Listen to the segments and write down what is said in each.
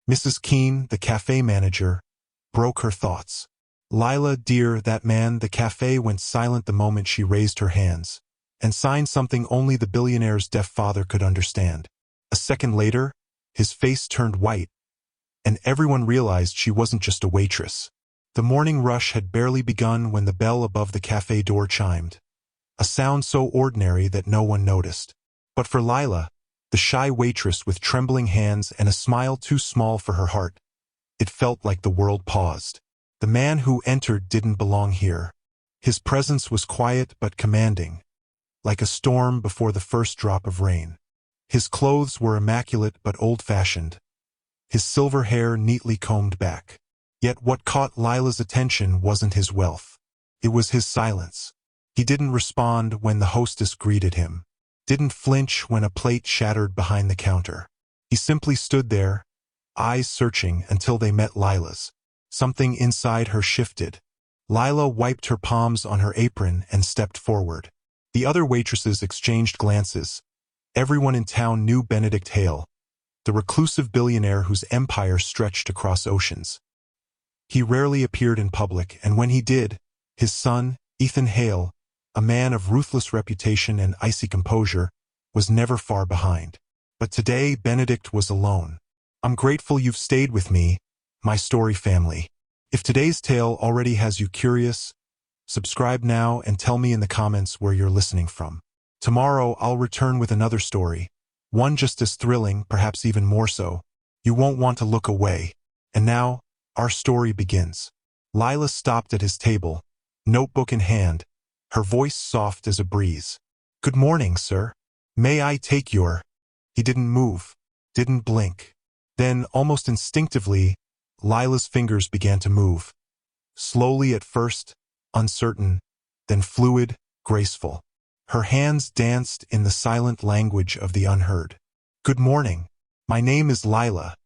Mrs. Keene, the cafe manager, broke her thoughts. Lila, dear, that man. The cafe went silent the moment she raised her hands and signed something only the billionaire's deaf father could understand. A second later, his face turned white, and everyone realized she wasn't just a waitress. The morning rush had barely begun when the bell above the cafe door chimed, a sound so ordinary that no one noticed. But for Lila, the shy waitress with trembling hands and a smile too small for her heart, it felt like the world paused. The man who entered didn't belong here. His presence was quiet but commanding, like a storm before the first drop of rain. His clothes were immaculate but old-fashioned, his silver hair neatly combed back. Yet what caught Lila's attention wasn't his wealth. It was his silence. He didn't respond when the hostess greeted him, didn't flinch when a plate shattered behind the counter. He simply stood there, eyes searching until they met Lila's. Something inside her shifted. Lila wiped her palms on her apron and stepped forward. The other waitresses exchanged glances. Everyone in town knew Benedict Hale, the reclusive billionaire whose empire stretched across oceans. He rarely appeared in public, and when he did, his son, Ethan Hale, a man of ruthless reputation and icy composure, was never far behind. But today Benedict was alone. "I'm grateful you've stayed with me, my story family. If today's tale already has you curious, subscribe now and tell me in the comments where you're listening from. Tomorrow I'll return with another story, one just as thrilling, perhaps even more so. You won't want to look away. And now, our story begins." Lila stopped at his table, notebook in hand, her voice soft as a breeze. "Good morning, sir. May I take your—" He didn't move, didn't blink. Then, almost instinctively, Lila's fingers began to move. Slowly at first, uncertain, then fluid, graceful. Her hands danced in the silent language of the unheard. "Good morning. My name is Lila,"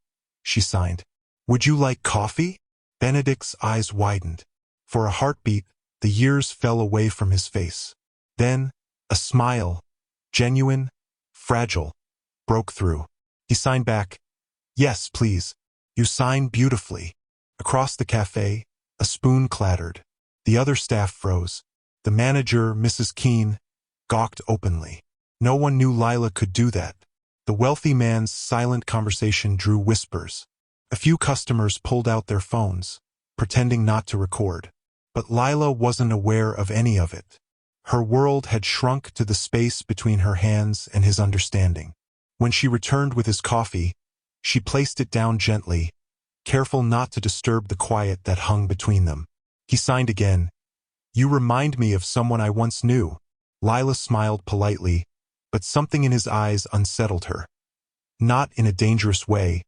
she signed. "Would you like coffee?" Benedict's eyes widened. For a heartbeat, the years fell away from his face. Then, a smile, genuine, fragile, broke through. He signed back, "Yes, please. You sign beautifully." Across the cafe, a spoon clattered. The other staff froze. The manager, Mrs. Keene, gawked openly. No one knew Lila could do that. The wealthy man's silent conversation drew whispers. A few customers pulled out their phones, pretending not to record. But Lila wasn't aware of any of it. Her world had shrunk to the space between her hands and his understanding. When she returned with his coffee, she placed it down gently, careful not to disturb the quiet that hung between them. He signed again. "You remind me of someone I once knew." Lila smiled politely, but something in his eyes unsettled her. Not in a dangerous way,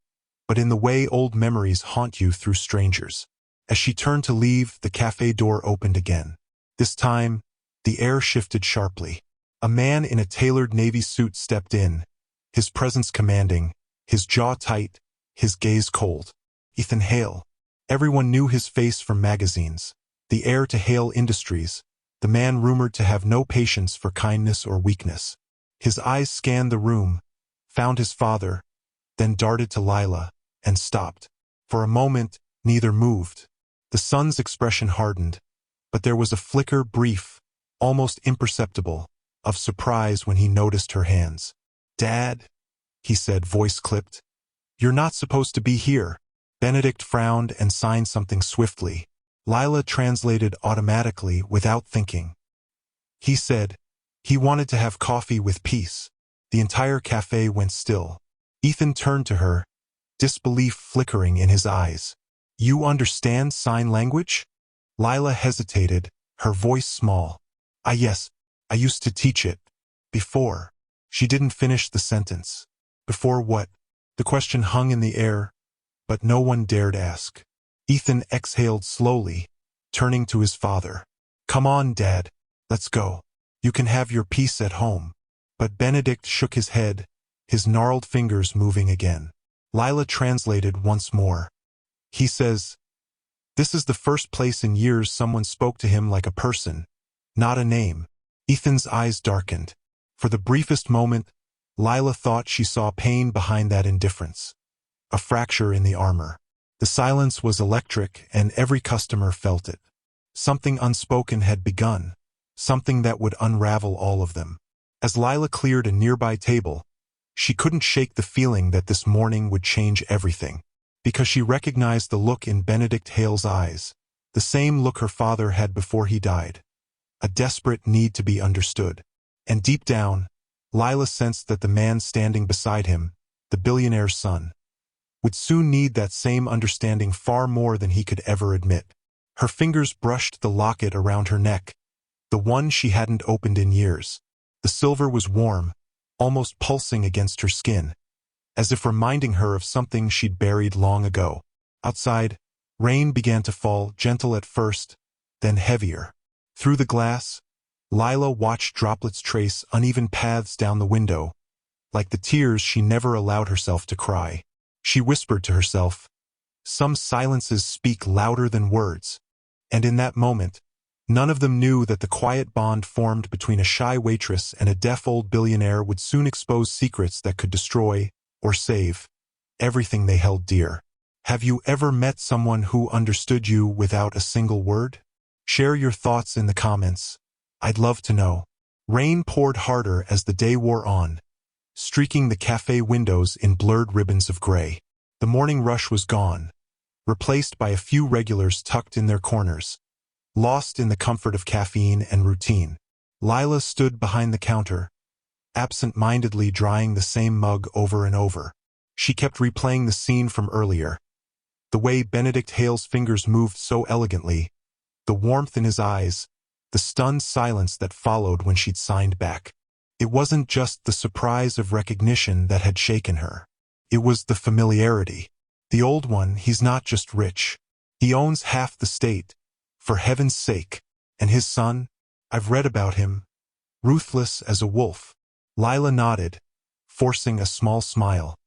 but in the way old memories haunt you through strangers. As she turned to leave, the cafe door opened again. This time, the air shifted sharply. A man in a tailored navy suit stepped in, his presence commanding, his jaw tight, his gaze cold. Ethan Hale. Everyone knew his face from magazines. The heir to Hale Industries, the man rumored to have no patience for kindness or weakness. His eyes scanned the room, found his father, then darted to Lila, and stopped. For a moment, neither moved. The son's expression hardened, but there was a flicker, brief, almost imperceptible, of surprise when he noticed her hands. "Dad," he said, voice clipped, "you're not supposed to be here." Benedict frowned and signed something swiftly. Lila translated automatically without thinking. He said he wanted to have coffee with peace. The entire cafe went still. Ethan turned to her, disbelief flickering in his eyes. "You understand sign language?" Lila hesitated, her voice small. Yes, I used to teach it. Before." She didn't finish the sentence. Before what? The question hung in the air, but no one dared ask. Ethan exhaled slowly, turning to his father. "Come on, Dad. Let's go. You can have your peace at home." But Benedict shook his head, his gnarled fingers moving again. Lila translated once more. He says, "This is the first place in years someone spoke to him like a person, not a name." Ethan's eyes darkened. For the briefest moment, Lila thought she saw pain behind that indifference. a fracture in the armor. The silence was electric, and every customer felt it. Something unspoken had begun, something that would unravel all of them. As Lila cleared a nearby table, she couldn't shake the feeling that this morning would change everything, because she recognized the look in Benedict Hale's eyes, the same look her father had before he died, a desperate need to be understood. And deep down, Lila sensed that the man standing beside him, the billionaire's son, would soon need that same understanding far more than he could ever admit. Her fingers brushed the locket around her neck, the one she hadn't opened in years. The silver was warm, almost pulsing against her skin, as if reminding her of something she'd buried long ago. Outside, rain began to fall, gentle at first, then heavier. Through the glass, Lila watched droplets trace uneven paths down the window, like the tears she never allowed herself to cry. She whispered to herself, "Some silences speak louder than words." And in that moment, none of them knew that the quiet bond formed between a shy waitress and a deaf old billionaire would soon expose secrets that could destroy, or save, everything they held dear. Have you ever met someone who understood you without a single word? Share your thoughts in the comments. I'd love to know. Rain poured harder as the day wore on, streaking the cafe windows in blurred ribbons of gray. The morning rush was gone, replaced by a few regulars tucked in their corners, lost in the comfort of caffeine and routine. Lila stood behind the counter, absent-mindedly drying the same mug over and over. She kept replaying the scene from earlier, the way Benedict Hale's fingers moved so elegantly, the warmth in his eyes, the stunned silence that followed when she'd signed back. It wasn't just the surprise of recognition that had shaken her. It was the familiarity. The old one, he's not just rich. He owns half the state, for heaven's sake. And his son, I've read about him, ruthless as a wolf. Lila nodded, forcing a small smile.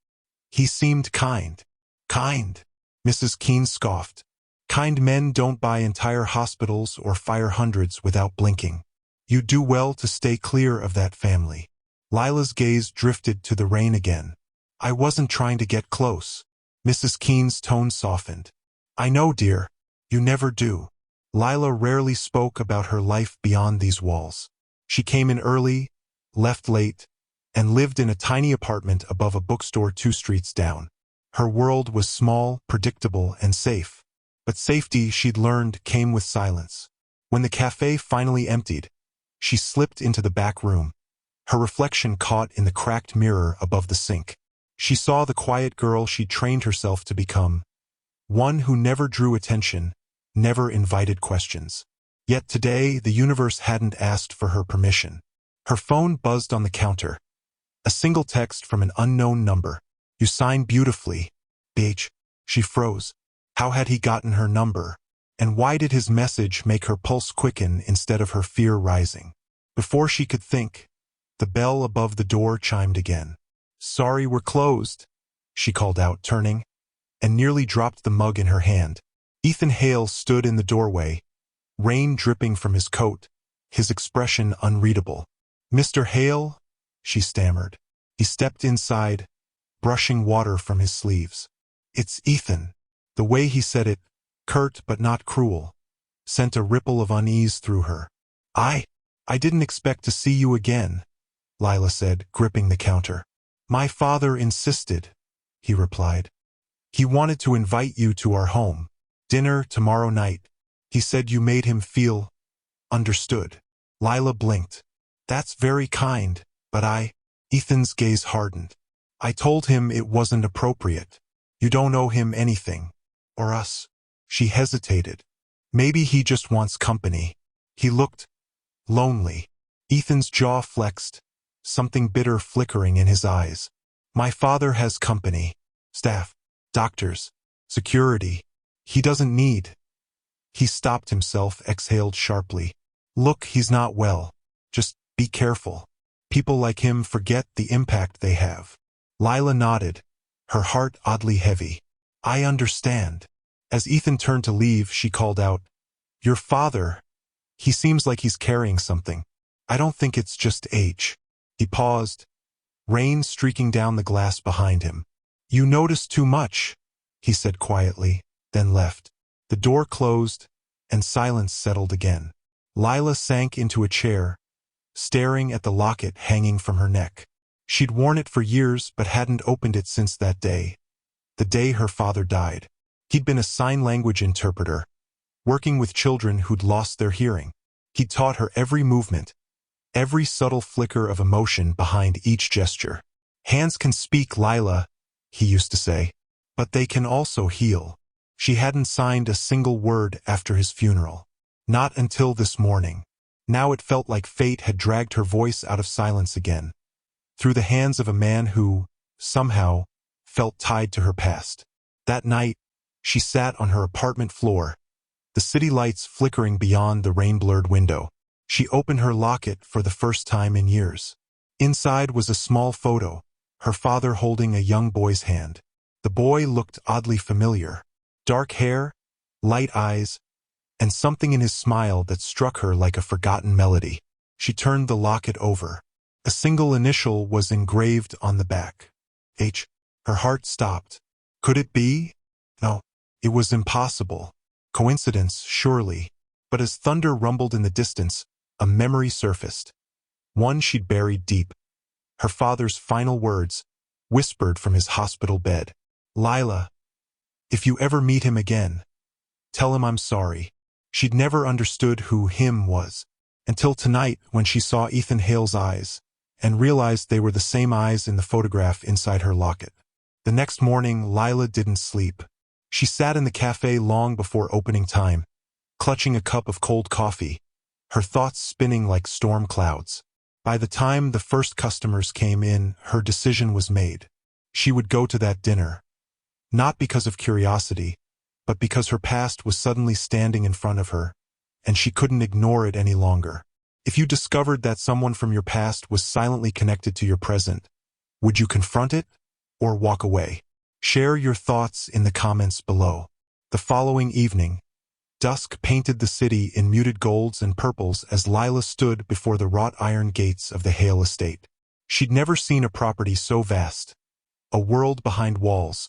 He seemed kind. Kind, Mrs. Keene scoffed. Kind men don't buy entire hospitals or fire hundreds without blinking. You do well to stay clear of that family. Lila's gaze drifted to the rain again. I wasn't trying to get close. Mrs. Keene's tone softened. I know, dear. You never do. Lila rarely spoke about her life beyond these walls. She came in early, left late, and lived in a tiny apartment above a bookstore 2 streets down. Her world was small, predictable, and safe. But safety, she'd learned, came with silence. When the cafe finally emptied, she slipped into the back room, her reflection caught in the cracked mirror above the sink. She saw the quiet girl she'd trained herself to become, one who never drew attention, never invited questions. Yet today, the universe hadn't asked for her permission. Her phone buzzed on the counter. A single text from an unknown number. You signed beautifully, BH. She froze. How had he gotten her number? And why did his message make her pulse quicken instead of her fear rising? Before she could think, the bell above the door chimed again. Sorry, we're closed, she called out, turning, and nearly dropped the mug in her hand. Ethan Hale stood in the doorway, rain dripping from his coat, his expression unreadable. Mr. Hale, she stammered. He stepped inside, brushing water from his sleeves. It's Ethan. The way he said it, curt but not cruel, sent a ripple of unease through her. I didn't expect to see you again, Lila said, gripping the counter. My father insisted, he replied. He wanted to invite you to our home. Dinner tomorrow night. He said you made him feel understood. Lila blinked. That's very kind, but Ethan's gaze hardened. I told him it wasn't appropriate. You don't owe him anything. Or us. She hesitated. Maybe he just wants company. He looked lonely. Ethan's jaw flexed, something bitter flickering in his eyes. My father has company. Staff. Doctors. Security. He doesn't need. He stopped himself, exhaled sharply. Look, he's not well. Just be careful. People like him forget the impact they have. Lila nodded, her heart oddly heavy. I understand. As Ethan turned to leave, she called out, Your father. He seems like he's carrying something. I don't think it's just age. He paused, rain streaking down the glass behind him. "You notice too much," he said quietly, then left. The door closed, and silence settled again. Lila sank into a chair, staring at the locket hanging from her neck. She'd worn it for years but hadn't opened it since that day, the day her father died. He'd been a sign language interpreter, working with children who'd lost their hearing. He'd taught her every movement, every subtle flicker of emotion behind each gesture. "Hands can speak, Lila," he used to say, "but they can also heal." She hadn't signed a single word after his funeral. Not until this morning. Now it felt like fate had dragged her voice out of silence again, through the hands of a man who, somehow, felt tied to her past. That night, she sat on her apartment floor, the city lights flickering beyond the rain-blurred window. She opened her locket for the first time in years. Inside was a small photo, her father holding a young boy's hand. The boy looked oddly familiar. Dark hair, light eyes, and something in his smile that struck her like a forgotten melody. She turned the locket over. A single initial was engraved on the back. H. Her heart stopped. Could it be? No. It was impossible. Coincidence, surely. But as thunder rumbled in the distance, a memory surfaced. One she'd buried deep. Her father's final words, whispered from his hospital bed. "Lila, if you ever meet him again, tell him I'm sorry." She'd never understood who him was, until tonight when she saw Ethan Hale's eyes, and realized they were the same eyes in the photograph inside her locket. The next morning, Lila didn't sleep. She sat in the cafe long before opening time, clutching a cup of cold coffee, her thoughts spinning like storm clouds. By the time the first customers came in, her decision was made. She would go to that dinner, not because of curiosity, but because her past was suddenly standing in front of her, and she couldn't ignore it any longer. If you discovered that someone from your past was silently connected to your present, would you confront it or walk away? Share your thoughts in the comments below. The following evening, dusk painted the city in muted golds and purples as Lila stood before the wrought iron gates of the Hale estate. She'd never seen a property so vast, a world behind walls,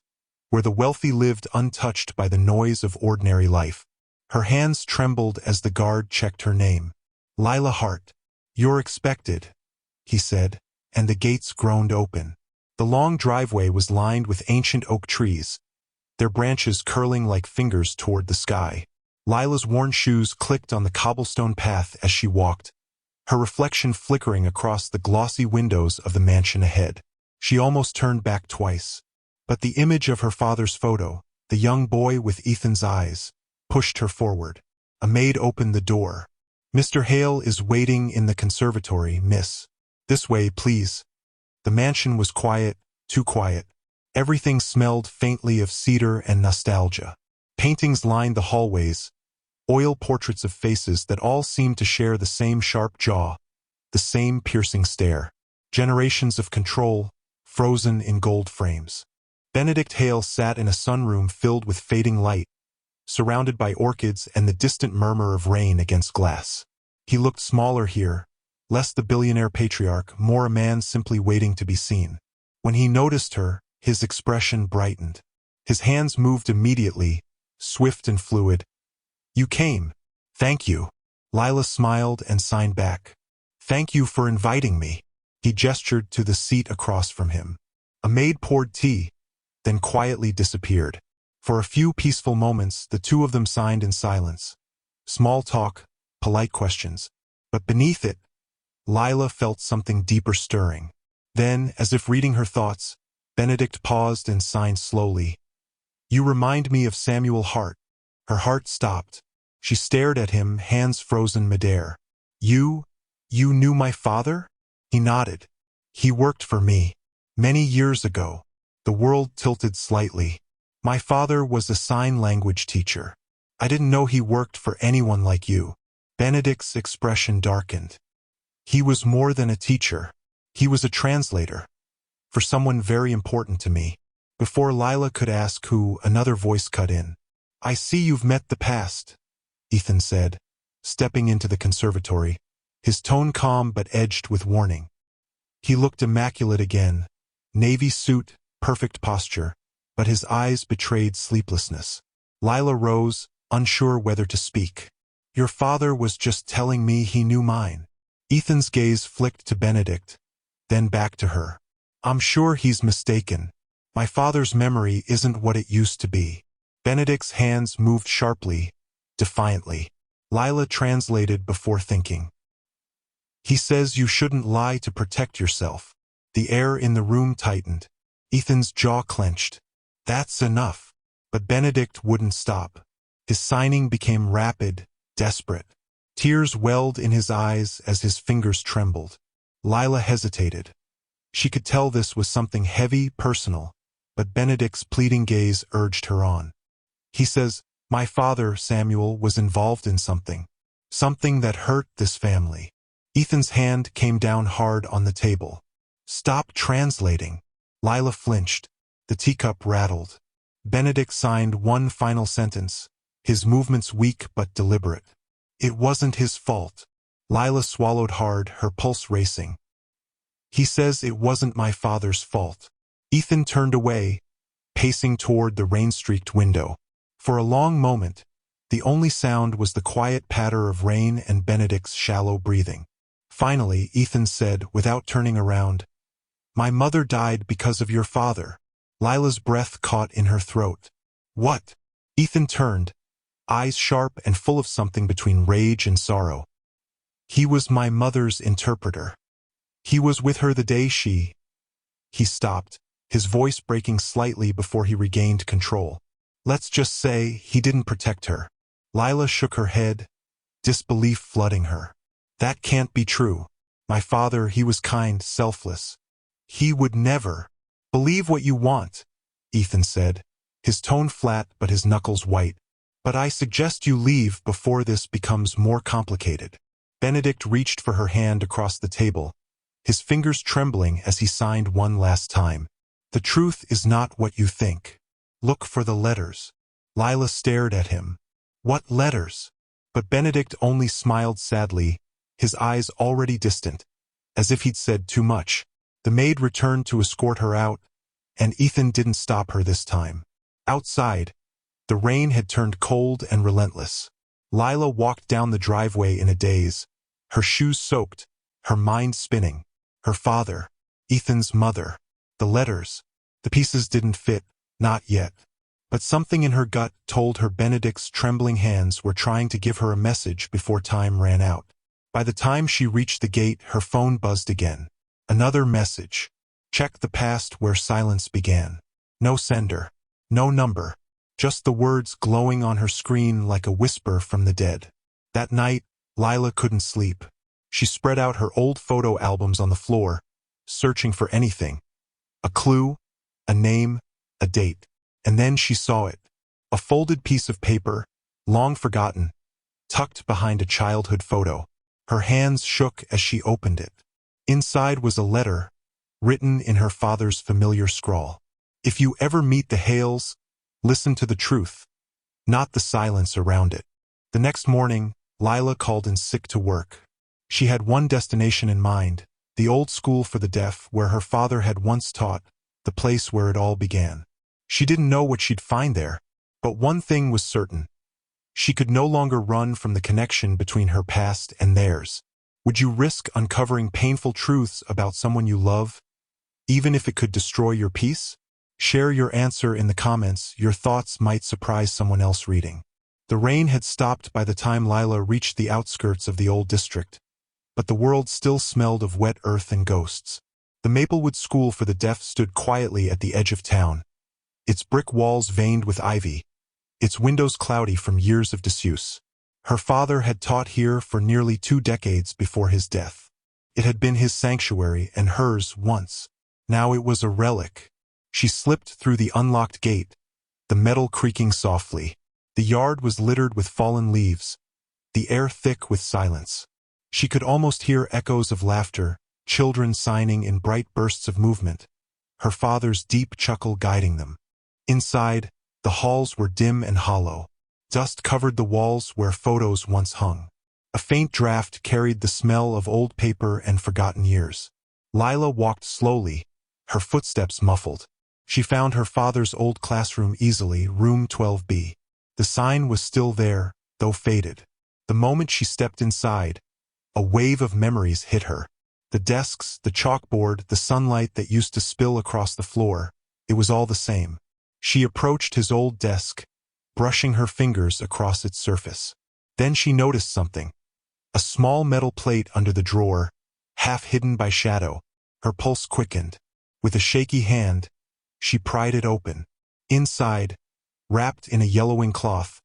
where the wealthy lived untouched by the noise of ordinary life. Her hands trembled as the guard checked her name. "Lila Hart, you're expected," he said, and the gates groaned open. The long driveway was lined with ancient oak trees, their branches curling like fingers toward the sky. Lila's worn shoes clicked on the cobblestone path as she walked, her reflection flickering across the glossy windows of the mansion ahead. She almost turned back twice. But the image of her father's photo, the young boy with Ethan's eyes, pushed her forward. A maid opened the door. "Mr. Hale is waiting in the conservatory, miss. This way, please." The mansion was quiet, too quiet. Everything smelled faintly of cedar and nostalgia. Paintings lined the hallways, oil portraits of faces that all seemed to share the same sharp jaw, the same piercing stare. Generations of control, frozen in gold frames. Benedict Hale sat in a sunroom filled with fading light, surrounded by orchids and the distant murmur of rain against glass. He looked smaller here, less the billionaire patriarch, more a man simply waiting to be seen. When he noticed her, his expression brightened. His hands moved immediately, swift and fluid. "You came. Thank you." Lila smiled and signed back. "Thank you for inviting me." He gestured to the seat across from him. A maid poured tea, then quietly disappeared. For a few peaceful moments, the two of them signed in silence. Small talk, polite questions. But beneath it, Lila felt something deeper stirring. Then, as if reading her thoughts, Benedict paused and signed slowly. "You remind me of Samuel Hart." Her heart stopped. She stared at him, hands frozen midair. You knew my father?" He nodded. "He worked for me. Many years ago." The world tilted slightly. "My father was a sign language teacher. I didn't know he worked for anyone like you." Benedict's expression darkened. "He was more than a teacher. He was a translator. For someone very important to me." Before Lila could ask who, another voice cut in. "I see you've met the past," Ethan said, stepping into the conservatory, his tone calm but edged with warning. He looked immaculate again. Navy suit, perfect posture, but his eyes betrayed sleeplessness. Lila rose, unsure whether to speak. "Your father was just telling me he knew mine." Ethan's gaze flicked to Benedict, then back to her. "I'm sure he's mistaken. My father's memory isn't what it used to be." Benedict's hands moved sharply, defiantly. Lila translated before thinking. "He says you shouldn't lie to protect yourself." The air in the room tightened. Ethan's jaw clenched. "That's enough." But Benedict wouldn't stop. His signing became rapid, desperate. Tears welled in his eyes as his fingers trembled. Lila hesitated. She could tell this was something heavy, personal, but Benedict's pleading gaze urged her on. "He says, my father, Samuel, was involved in something. Something that hurt this family." Ethan's hand came down hard on the table. "Stop translating." Lila flinched. The teacup rattled. Benedict signed one final sentence, his movements weak but deliberate. "It wasn't his fault." Lila swallowed hard, her pulse racing. "He says it wasn't my father's fault." Ethan turned away, pacing toward the rain-streaked window. For a long moment, the only sound was the quiet patter of rain and Benedict's shallow breathing. Finally, Ethan said, without turning around, "My mother died because of your father." Lila's breath caught in her throat. "What?" Ethan turned, eyes sharp and full of something between rage and sorrow. "He was my mother's interpreter. He was with her the day she—" He stopped, his voice breaking slightly before he regained control. "Let's just say he didn't protect her." Lila shook her head, disbelief flooding her. "That can't be true. My father, he was kind, selfless. He would never—" "Believe what you want," Ethan said, his tone flat but his knuckles white. "But I suggest you leave before this becomes more complicated." Benedict reached for her hand across the table, his fingers trembling as he signed one last time. "The truth is not what you think. Look for the letters." Lila stared at him. "What letters?" But Benedict only smiled sadly, his eyes already distant, as if he'd said too much. The maid returned to escort her out, and Ethan didn't stop her this time. Outside, the rain had turned cold and relentless. Lila walked down the driveway in a daze, her shoes soaked, her mind spinning. Her father, Ethan's mother, the letters. The pieces didn't fit, not yet. But something in her gut told her Benedict's trembling hands were trying to give her a message before time ran out. By the time she reached the gate, her phone buzzed again. Another message. Check the past where silence began. No sender. No number. Just the words glowing on her screen like a whisper from the dead. That night, Lila couldn't sleep. She spread out her old photo albums on the floor, searching for anything. A clue, a name, a date. And then she saw it. A folded piece of paper, long forgotten, tucked behind a childhood photo. Her hands shook as she opened it. Inside was a letter, written in her father's familiar scrawl. "If you ever meet the Hales, listen to the truth, not the silence around it." The next morning, Lila called in sick to work. She had one destination in mind, the old school for the deaf where her father had once taught, the place where it all began. She didn't know what she'd find there, but one thing was certain. She could no longer run from the connection between her past and theirs. Would you risk uncovering painful truths about someone you love, even if it could destroy your peace? Share your answer in the comments. Your thoughts might surprise someone else reading. The rain had stopped by the time Lila reached the outskirts of the old district, but the world still smelled of wet earth and ghosts. The Maplewood School for the Deaf stood quietly at the edge of town, its brick walls veined with ivy, its windows cloudy from years of disuse. Her father had taught here for nearly 2 decades before his death. It had been his sanctuary and hers once. Now it was a relic. She slipped through the unlocked gate, the metal creaking softly. The yard was littered with fallen leaves, the air thick with silence. She could almost hear echoes of laughter, children signing in bright bursts of movement, her father's deep chuckle guiding them. Inside, the halls were dim and hollow. Dust covered the walls where photos once hung. A faint draft carried the smell of old paper and forgotten years. Lila walked slowly, her footsteps muffled. She found her father's old classroom easily, room 12B. The sign was still there, though faded. The moment she stepped inside, a wave of memories hit her. The desks, the chalkboard, the sunlight that used to spill across the floor, it was all the same. She approached his old desk, brushing her fingers across its surface. Then she noticed something. A small metal plate under the drawer, half hidden by shadow. Her pulse quickened. With a shaky hand, she pried it open. Inside, wrapped in a yellowing cloth,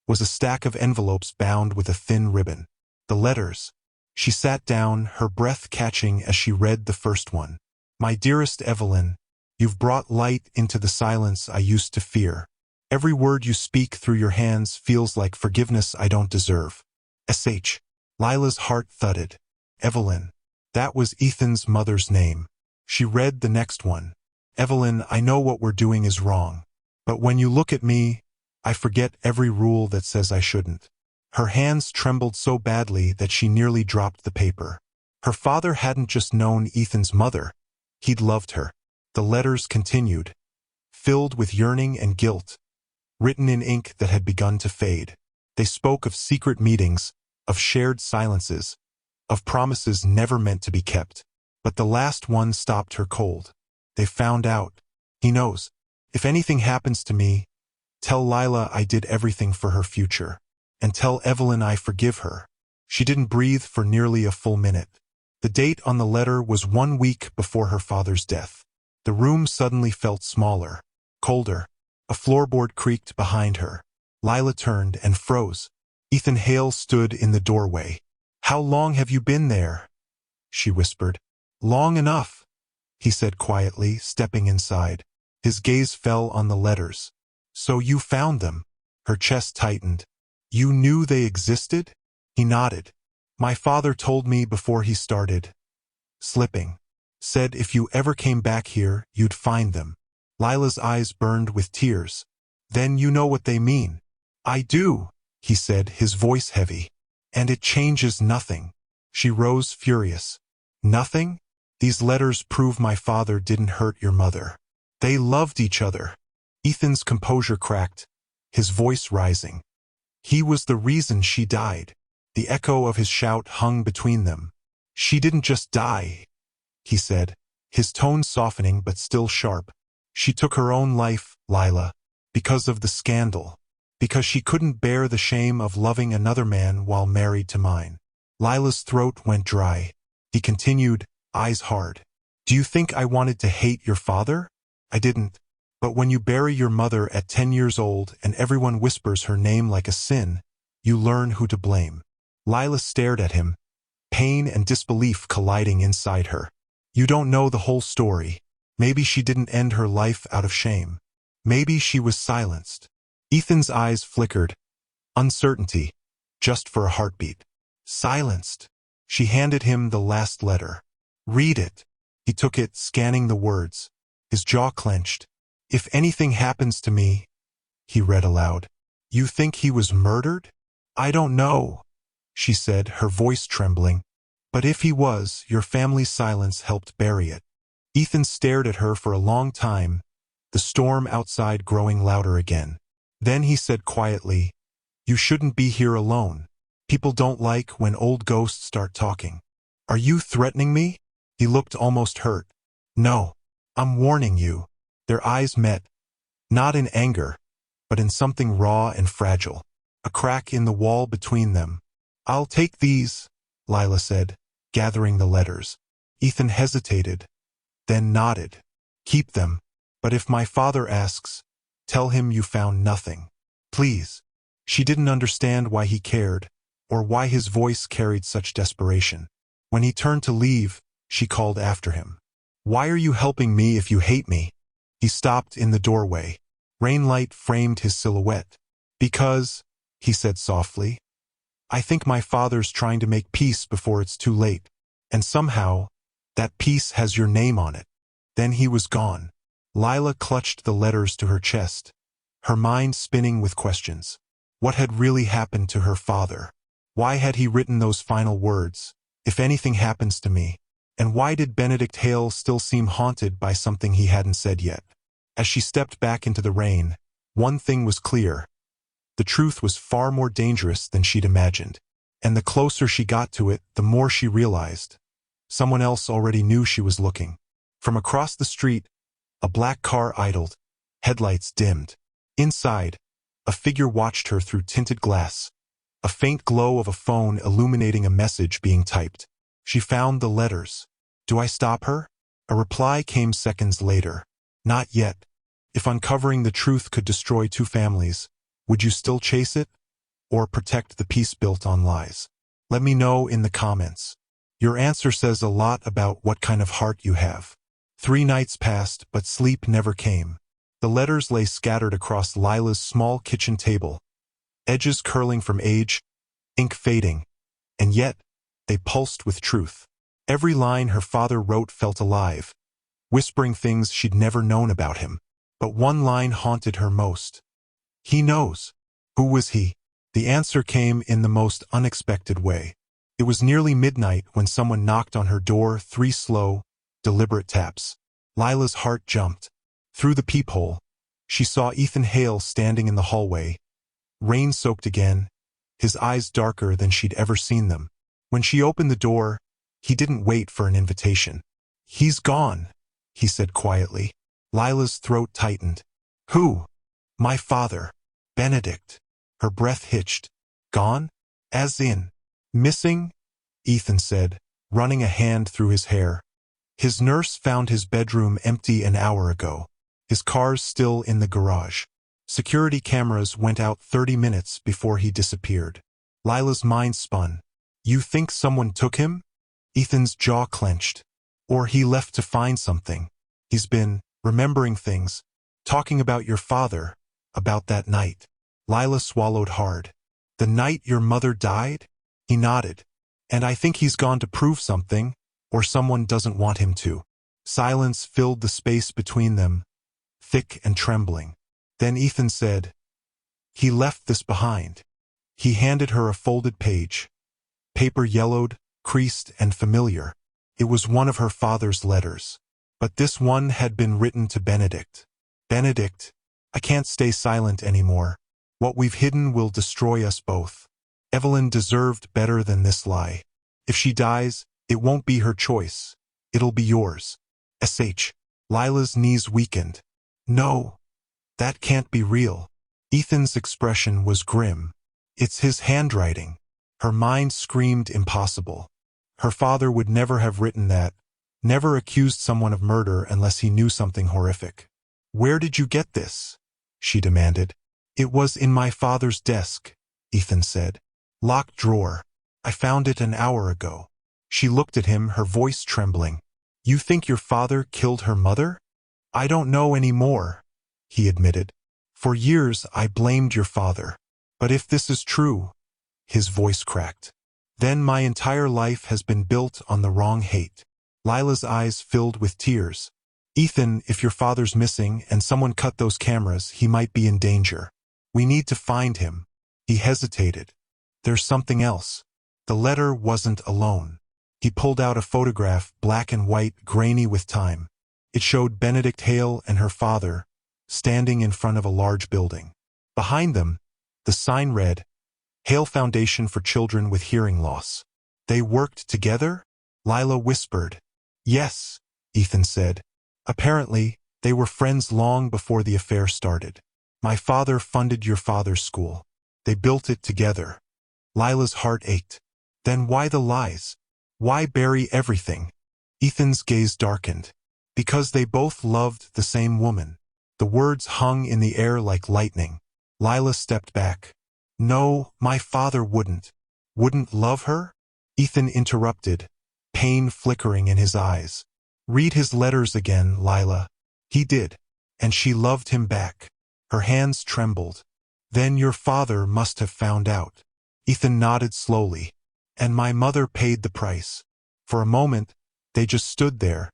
was a stack of envelopes bound with a thin ribbon. The letters. She sat down, her breath catching as she read the first one. My dearest Evelyn, you've brought light into the silence I used to fear. Every word you speak through your hands feels like forgiveness I don't deserve. S.H. Lila's heart thudded. Evelyn. That was Ethan's mother's name. She read the next one. Evelyn, I know what we're doing is wrong. But when you look at me, I forget every rule that says I shouldn't. Her hands trembled so badly that she nearly dropped the paper. Her father hadn't just known Ethan's mother. He'd loved her. The letters continued, filled with yearning and guilt, written in ink that had begun to fade. They spoke of secret meetings, of shared silences, of promises never meant to be kept. But the last one stopped her cold. They found out. He knows. If anything happens to me, tell Lila I did everything for her future. And tell Evelyn I forgive her. She didn't breathe for nearly a full minute. The date on the letter was 1 week before her father's death. The room suddenly felt smaller, colder. A floorboard creaked behind her. Lila turned and froze. Ethan Hale stood in the doorway. How long have you been there? She whispered. Long enough, he said quietly, stepping inside. His gaze fell on the letters. So you found them? Her chest tightened. You knew they existed? He nodded. My father told me before he started. Slipping. Said if you ever came back here, you'd find them. Lila's eyes burned with tears. Then you know what they mean. I do, he said, his voice heavy. And it changes nothing. She rose furious. Nothing? These letters prove my father didn't hurt your mother. They loved each other. Ethan's composure cracked, his voice rising. He was the reason she died. The echo of his shout hung between them. She didn't just die, he said, his tone softening but still sharp. She took her own life, Lila, because of the scandal, because she couldn't bear the shame of loving another man while married to mine. Lila's throat went dry. He continued, eyes hard. Do you think I wanted to hate your father? I didn't. But when you bury your mother at 10 years old and everyone whispers her name like a sin, you learn who to blame. Lila stared at him, pain and disbelief colliding inside her. You don't know the whole story. Maybe she didn't end her life out of shame. Maybe she was silenced. Ethan's eyes flickered. Uncertainty, just for a heartbeat. Silenced. She handed him the last letter. Read it. He took it, scanning the words. His jaw clenched. If anything happens to me, he read aloud. You think he was murdered? I don't know, she said, her voice trembling. But if he was, your family's silence helped bury it. Ethan stared at her for a long time, the storm outside growing louder again. Then he said quietly, You shouldn't be here alone. People don't like when old ghosts start talking. Are you threatening me? He looked almost hurt. No, I'm warning you. Their eyes met, not in anger, but in something raw and fragile. A crack in the wall between them. I'll take these, Lila said, gathering the letters. Ethan hesitated, then nodded. Keep them, but if my father asks, tell him you found nothing. Please. She didn't understand why he cared, or why his voice carried such desperation. When he turned to leave, she called after him. Why are you helping me if you hate me? He stopped in the doorway. Rainlight framed his silhouette. Because, he said softly, I think my father's trying to make peace before it's too late. And somehow, that peace has your name on it. Then he was gone. Lila clutched the letters to her chest, her mind spinning with questions. What had really happened to her father? Why had he written those final words, if anything happens to me? And why did Benedict Hale still seem haunted by something he hadn't said yet? As she stepped back into the rain, one thing was clear. The truth was far more dangerous than she'd imagined. And the closer she got to it, the more she realized. Someone else already knew she was looking. From across the street, a black car idled, headlights dimmed. Inside, a figure watched her through tinted glass, a faint glow of a phone illuminating a message being typed. She found the letters. "Do I stop her?" A reply came seconds later. "Not yet. If uncovering the truth could destroy two families, would you still chase it? Or protect the peace built on lies? Let me know in the comments. Your answer says a lot about what kind of heart you have." 3 nights passed, but sleep never came. The letters lay scattered across Lila's small kitchen table, edges curling from age, ink fading, and yet they pulsed with truth. Every line her father wrote felt alive, whispering things she'd never known about him. But one line haunted her most. "He knows." Who was he? The answer came in the most unexpected way. It was nearly midnight when someone knocked on her door, 3 slow, deliberate taps. Lila's heart jumped. Through the peephole, she saw Ethan Hale standing in the hallway, rain-soaked again, his eyes darker than she'd ever seen them. When she opened the door, he didn't wait for an invitation. "He's gone," he said quietly. Lila's throat tightened. "Who?" "My father, Benedict." Her breath hitched. "Gone? As in?" "Missing?" Ethan said, running a hand through his hair. "His nurse found his bedroom empty an hour ago. His car's still in the garage. Security cameras went out 30 minutes before he disappeared." Lila's mind spun. "You think someone took him?" Ethan's jaw clenched. "Or he left to find something. He's been remembering things, talking about your father, about that night." Lila swallowed hard. "The night your mother died?" He nodded. "And I think he's gone to prove something, or someone doesn't want him to." Silence filled the space between them, thick and trembling. Then Ethan said, "He left this behind." He handed her a folded page, paper yellowed, creased, and familiar. It was one of her father's letters. But this one had been written to Benedict. "Benedict, I can't stay silent anymore. What we've hidden will destroy us both. Evelyn deserved better than this lie. If she dies, it won't be her choice. It'll be yours. SH." Lila's knees weakened. "No, that can't be real." Ethan's expression was grim. "It's his handwriting." Her mind screamed impossible. Her father would never have written that, never accused someone of murder unless he knew something horrific. "Where did you get this?" she demanded. "It was in my father's desk," Ethan said. "Locked drawer. I found it an hour ago." She looked at him, her voice trembling. "You think your father killed her mother?" "I don't know anymore," he admitted. "For years I blamed your father. But if this is true," his voice cracked, "then my entire life has been built on the wrong hate." Lila's eyes filled with tears. "Ethan, if your father's missing and someone cut those cameras, he might be in danger. We need to find him." He hesitated. "There's something else." The letter wasn't alone. He pulled out a photograph, black and white, grainy with time. It showed Benedict Hale and her father, standing in front of a large building. Behind them, the sign read, "Hale Foundation for Children with Hearing Loss." "They worked together?" Lila whispered. "Yes," Ethan said. "Apparently, they were friends long before the affair started. My father funded your father's school. They built it together." Lila's heart ached. "Then why the lies? Why bury everything?" Ethan's gaze darkened. "Because they both loved the same woman." The words hung in the air like lightning. Lila stepped back. "No, my father wouldn't." "Wouldn't love her?" Ethan interrupted, pain flickering in his eyes. "Read his letters again, Lila." He did, and she loved him back. Her hands trembled. "Then your father must have found out." Ethan nodded slowly. "And my mother paid the price." For a moment, they just stood there,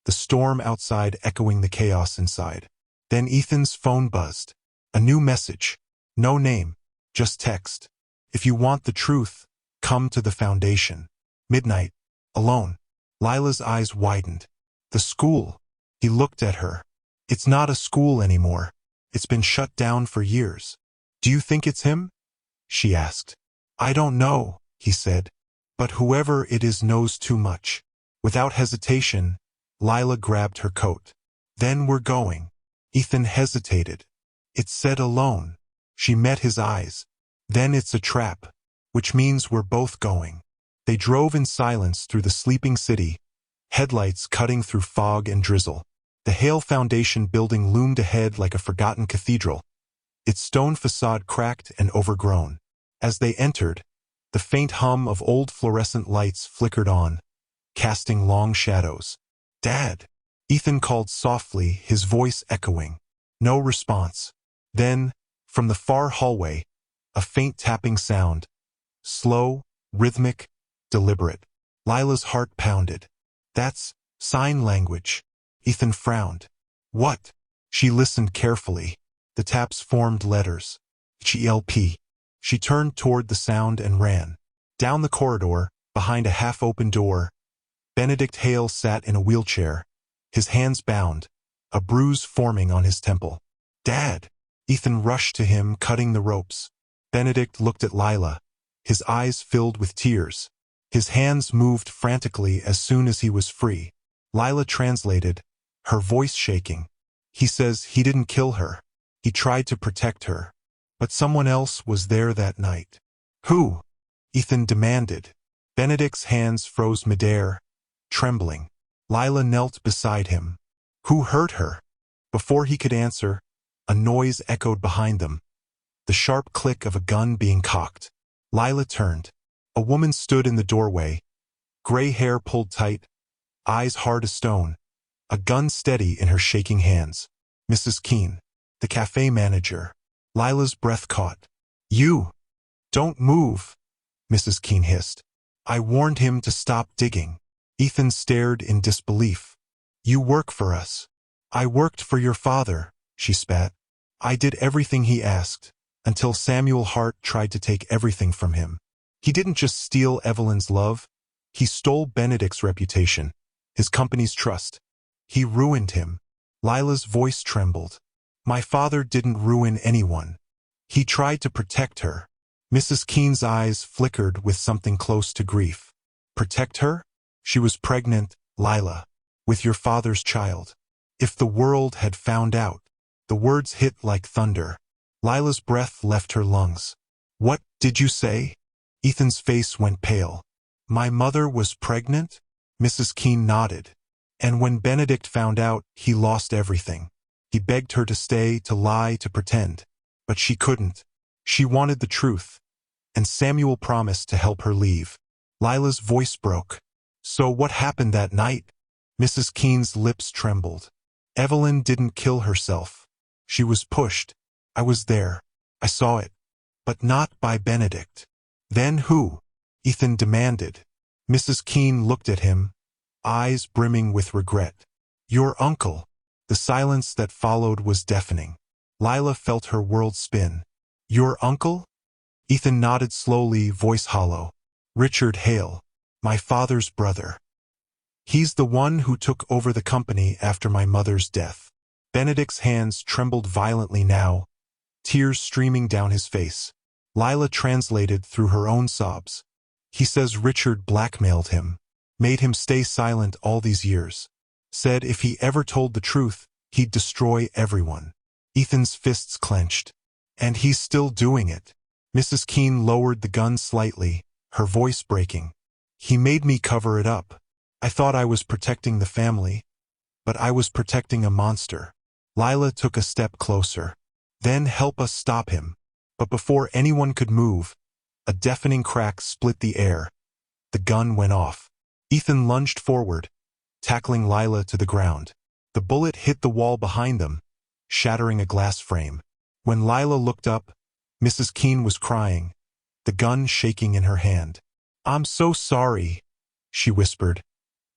the storm outside echoing the chaos inside. Then Ethan's phone buzzed. A new message. No name, just text. "If you want the truth, come to the foundation. Midnight. Alone." Lila's eyes widened. "The school." He looked at her. It's not a school anymore. It's been shut down for years. Do you think it's him? She asked. I don't know, he said. But whoever it is knows too much. Without hesitation, Lila grabbed her coat. Then we're going. Ethan hesitated. It said alone. She met his eyes. Then it's a trap, which means we're both going. They drove in silence through the sleeping city, headlights cutting through fog and drizzle. The Hale Foundation building loomed ahead like a forgotten cathedral, its stone facade cracked and overgrown. As they entered, the faint hum of old fluorescent lights flickered on, casting long shadows. Dad! Ethan called softly, his voice echoing. No response. Then, from the far hallway, a faint tapping sound. Slow, rhythmic, deliberate. Lila's heart pounded. That's sign language. Ethan frowned. What? She listened carefully. The taps formed letters. H-E-L-P. She turned toward the sound and ran. Down the corridor, behind a half-open door, Benedict Hale sat in a wheelchair, his hands bound, a bruise forming on his temple. Dad! Ethan rushed to him, cutting the ropes. Benedict looked at Lila, his eyes filled with tears. His hands moved frantically as soon as he was free. Lila translated, her voice shaking. He says he didn't kill her. He tried to protect her. But someone else was there that night. Who? Ethan demanded. Benedict's hands froze midair, trembling. Lila knelt beside him. Who hurt her? Before he could answer, a noise echoed behind them. The sharp click of a gun being cocked. Lila turned. A woman stood in the doorway, gray hair pulled tight, eyes hard as stone, a gun steady in her shaking hands. Mrs. Keene, the cafe manager. Lila's breath caught. You! Don't move, Mrs. Keene hissed. I warned him to stop digging. Ethan stared in disbelief. You work for us. I worked for your father, she spat. I did everything he asked, until Samuel Hart tried to take everything from him. He didn't just steal Evelyn's love, he stole Benedict's reputation, his company's trust. He ruined him. Lila's voice trembled. My father didn't ruin anyone. He tried to protect her. Mrs. Keene's eyes flickered with something close to grief. Protect her? She was pregnant, Lila, with your father's child. If the world had found out. The words hit like thunder. Lila's breath left her lungs. What did you say? Ethan's face went pale. My mother was pregnant? Mrs. Keene nodded. And when Benedict found out, he lost everything. He begged her to stay, to lie, to pretend. But she couldn't. She wanted the truth. And Samuel promised to help her leave. Lila's voice broke. So what happened that night? Mrs. Keene's lips trembled. Evelyn didn't kill herself. She was pushed. I was there. I saw it. But not by Benedict. Then who? Ethan demanded. Mrs. Keene looked at him, eyes brimming with regret. Your uncle. The silence that followed was deafening. Lila felt her world spin. Your uncle? Ethan nodded slowly, voice hollow. Richard Hale. My father's brother. He's the one who took over the company after my mother's death. Benedict's hands trembled violently now, tears streaming down his face. Lila translated through her own sobs. He says Richard blackmailed him, made him stay silent all these years. Said if he ever told the truth, he'd destroy everyone. Ethan's fists clenched. And he's still doing it. Mrs. Keene lowered the gun slightly, her voice breaking. He made me cover it up. I thought I was protecting the family, but I was protecting a monster. Lila took a step closer. Then help us stop him. But before anyone could move, a deafening crack split the air. The gun went off. Ethan lunged forward, tackling Lila to the ground. The bullet hit the wall behind them, shattering a glass frame. When Lila looked up, Mrs. Keene was crying, the gun shaking in her hand. I'm so sorry, she whispered,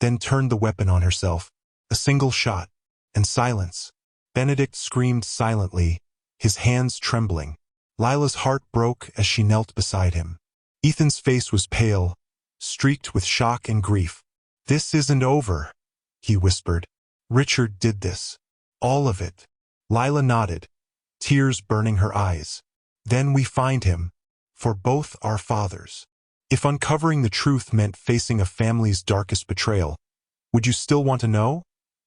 then turned the weapon on herself. A single shot, and silence. Benedict screamed silently, his hands trembling. Lila's heart broke as she knelt beside him. Ethan's face was pale, streaked with shock and grief. This isn't over, he whispered. Richard did this. All of it. Lila nodded, tears burning her eyes. Then we find him, for both our fathers. If uncovering the truth meant facing a family's darkest betrayal, would you still want to know?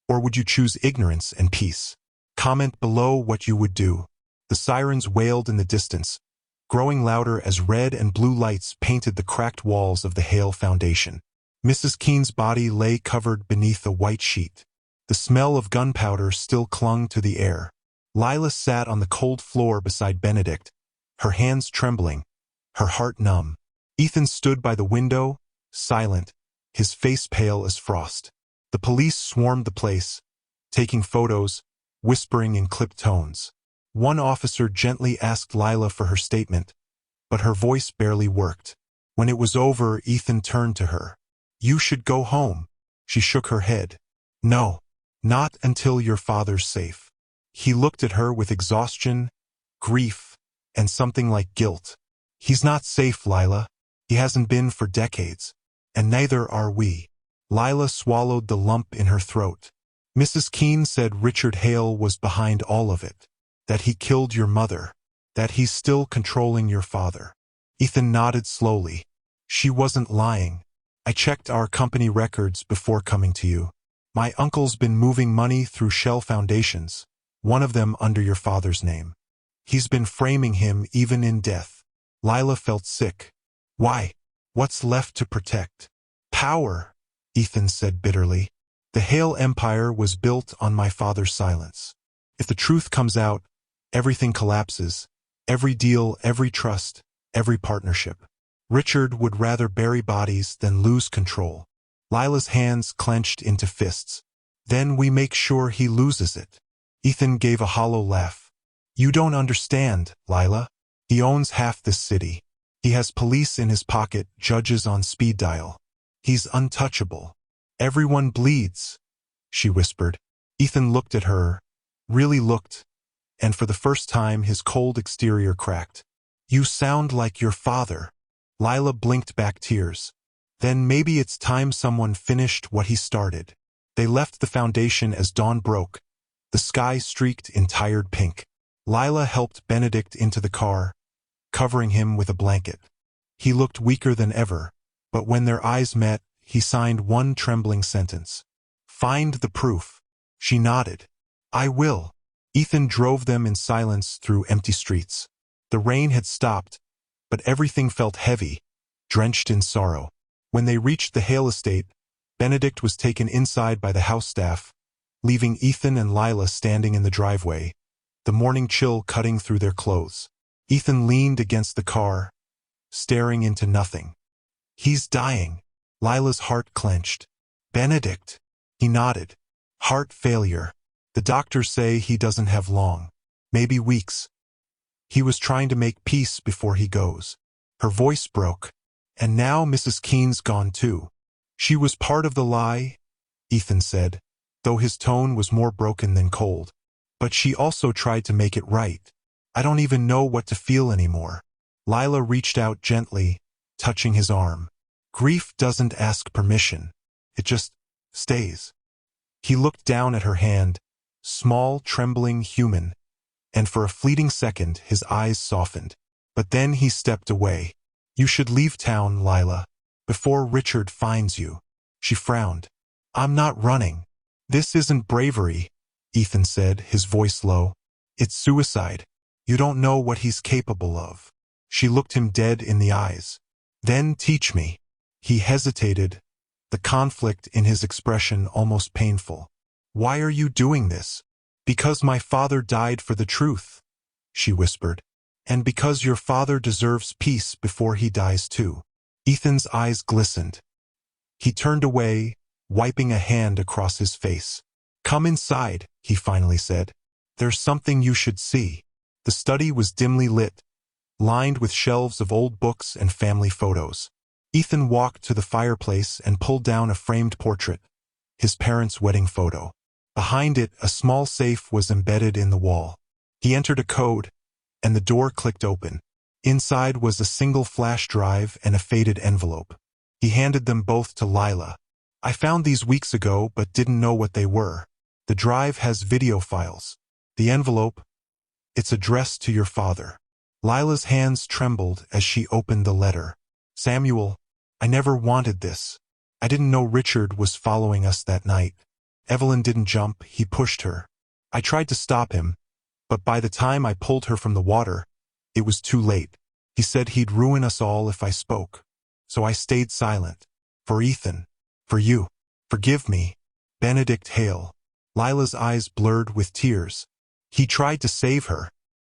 Or would you choose ignorance and peace? Comment below what you would do. The sirens wailed in the distance, growing louder as red and blue lights painted the cracked walls of the Hale Foundation. Mrs. Keene's body lay covered beneath a white sheet. The smell of gunpowder still clung to the air. Lila sat on the cold floor beside Benedict, her hands trembling, her heart numb. Ethan stood by the window, silent, his face pale as frost. The police swarmed the place, taking photos, whispering in clipped tones. One officer gently asked Lila for her statement, but her voice barely worked. When it was over, Ethan turned to her. "You should go home." She shook her head. "No, not until your father's safe." He looked at her with exhaustion, grief, and something like guilt. "He's not safe, Lila. He hasn't been for decades, and neither are we." Lila swallowed the lump in her throat. "Mrs. Keene said Richard Hale was behind all of it, that he killed your mother, that he's still controlling your father." Ethan nodded slowly. "She wasn't lying. I checked our company records before coming to you. My uncle's been moving money through shell foundations, one of them under your father's name. He's been framing him even in death." Lila felt sick. "Why? What's left to protect?" "Power," Ethan said bitterly. "The Hale Empire was built on my father's silence. If the truth comes out, everything collapses. Every deal, every trust, every partnership. Richard would rather bury bodies than lose control." Lila's hands clenched into fists. "Then we make sure he loses it." Ethan gave a hollow laugh. "You don't understand, Lila. He owns half this city. He has police in his pocket, judges on speed dial. He's untouchable. Everyone bleeds," she whispered. Ethan looked at her, really looked, and for the first time his cold exterior cracked. "You sound like your father." Lila blinked back tears. "Then maybe it's time someone finished what he started." They left the foundation as dawn broke, the sky streaked in tired pink. Lila helped Benedict into the car, covering him with a blanket. He looked weaker than ever, but when their eyes met, he signed one trembling sentence. "Find the proof." She nodded. "I will." Ethan drove them in silence through empty streets. The rain had stopped, but everything felt heavy, drenched in sorrow. When they reached the Hale estate, Benedict was taken inside by the house staff, leaving Ethan and Lila standing in the driveway, the morning chill cutting through their clothes. Ethan leaned against the car, staring into nothing. "He's dying." Lila's heart clenched. "Benedict." He nodded. "Heart failure. The doctors say he doesn't have long. Maybe weeks. He was trying to make peace before he goes." Her voice broke. "And now Mrs. Keene's gone too." "She was part of the lie," Ethan said, though his tone was more broken than cold. "But she also tried to make it right. I don't even know what to feel anymore." Lila reached out gently, touching his arm. "Grief doesn't ask permission. It just stays." He looked down at her hand, small, trembling, human, and for a fleeting second his eyes softened. But then he stepped away. "You should leave town, Lila, before Richard finds you." She frowned. "I'm not running." "This isn't bravery," Ethan said, his voice low. "It's suicide. You don't know what he's capable of." She looked him dead in the eyes. "Then teach me." He hesitated, the conflict in his expression almost painful. "Why are you doing this?" "Because my father died for the truth," she whispered. "And because your father deserves peace before he dies too." Ethan's eyes glistened. He turned away, wiping a hand across his face. "Come inside," he finally said. "There's something you should see." The study was dimly lit, lined with shelves of old books and family photos. Ethan walked to the fireplace and pulled down a framed portrait, his parents' wedding photo. Behind it, a small safe was embedded in the wall. He entered a code, and the door clicked open. Inside was a single flash drive and a faded envelope. He handed them both to Lila. "I found these weeks ago but didn't know what they were." The drive has video files. The envelope, it's addressed to your father. Lila's hands trembled as she opened the letter. Samuel, I never wanted this. I didn't know Richard was following us that night. Evelyn didn't jump, he pushed her. I tried to stop him, but by the time I pulled her from the water, it was too late. He said he'd ruin us all if I spoke. So I stayed silent. For Ethan. For you. Forgive me. Benedict Hale. Lila's eyes blurred with tears. He tried to save her.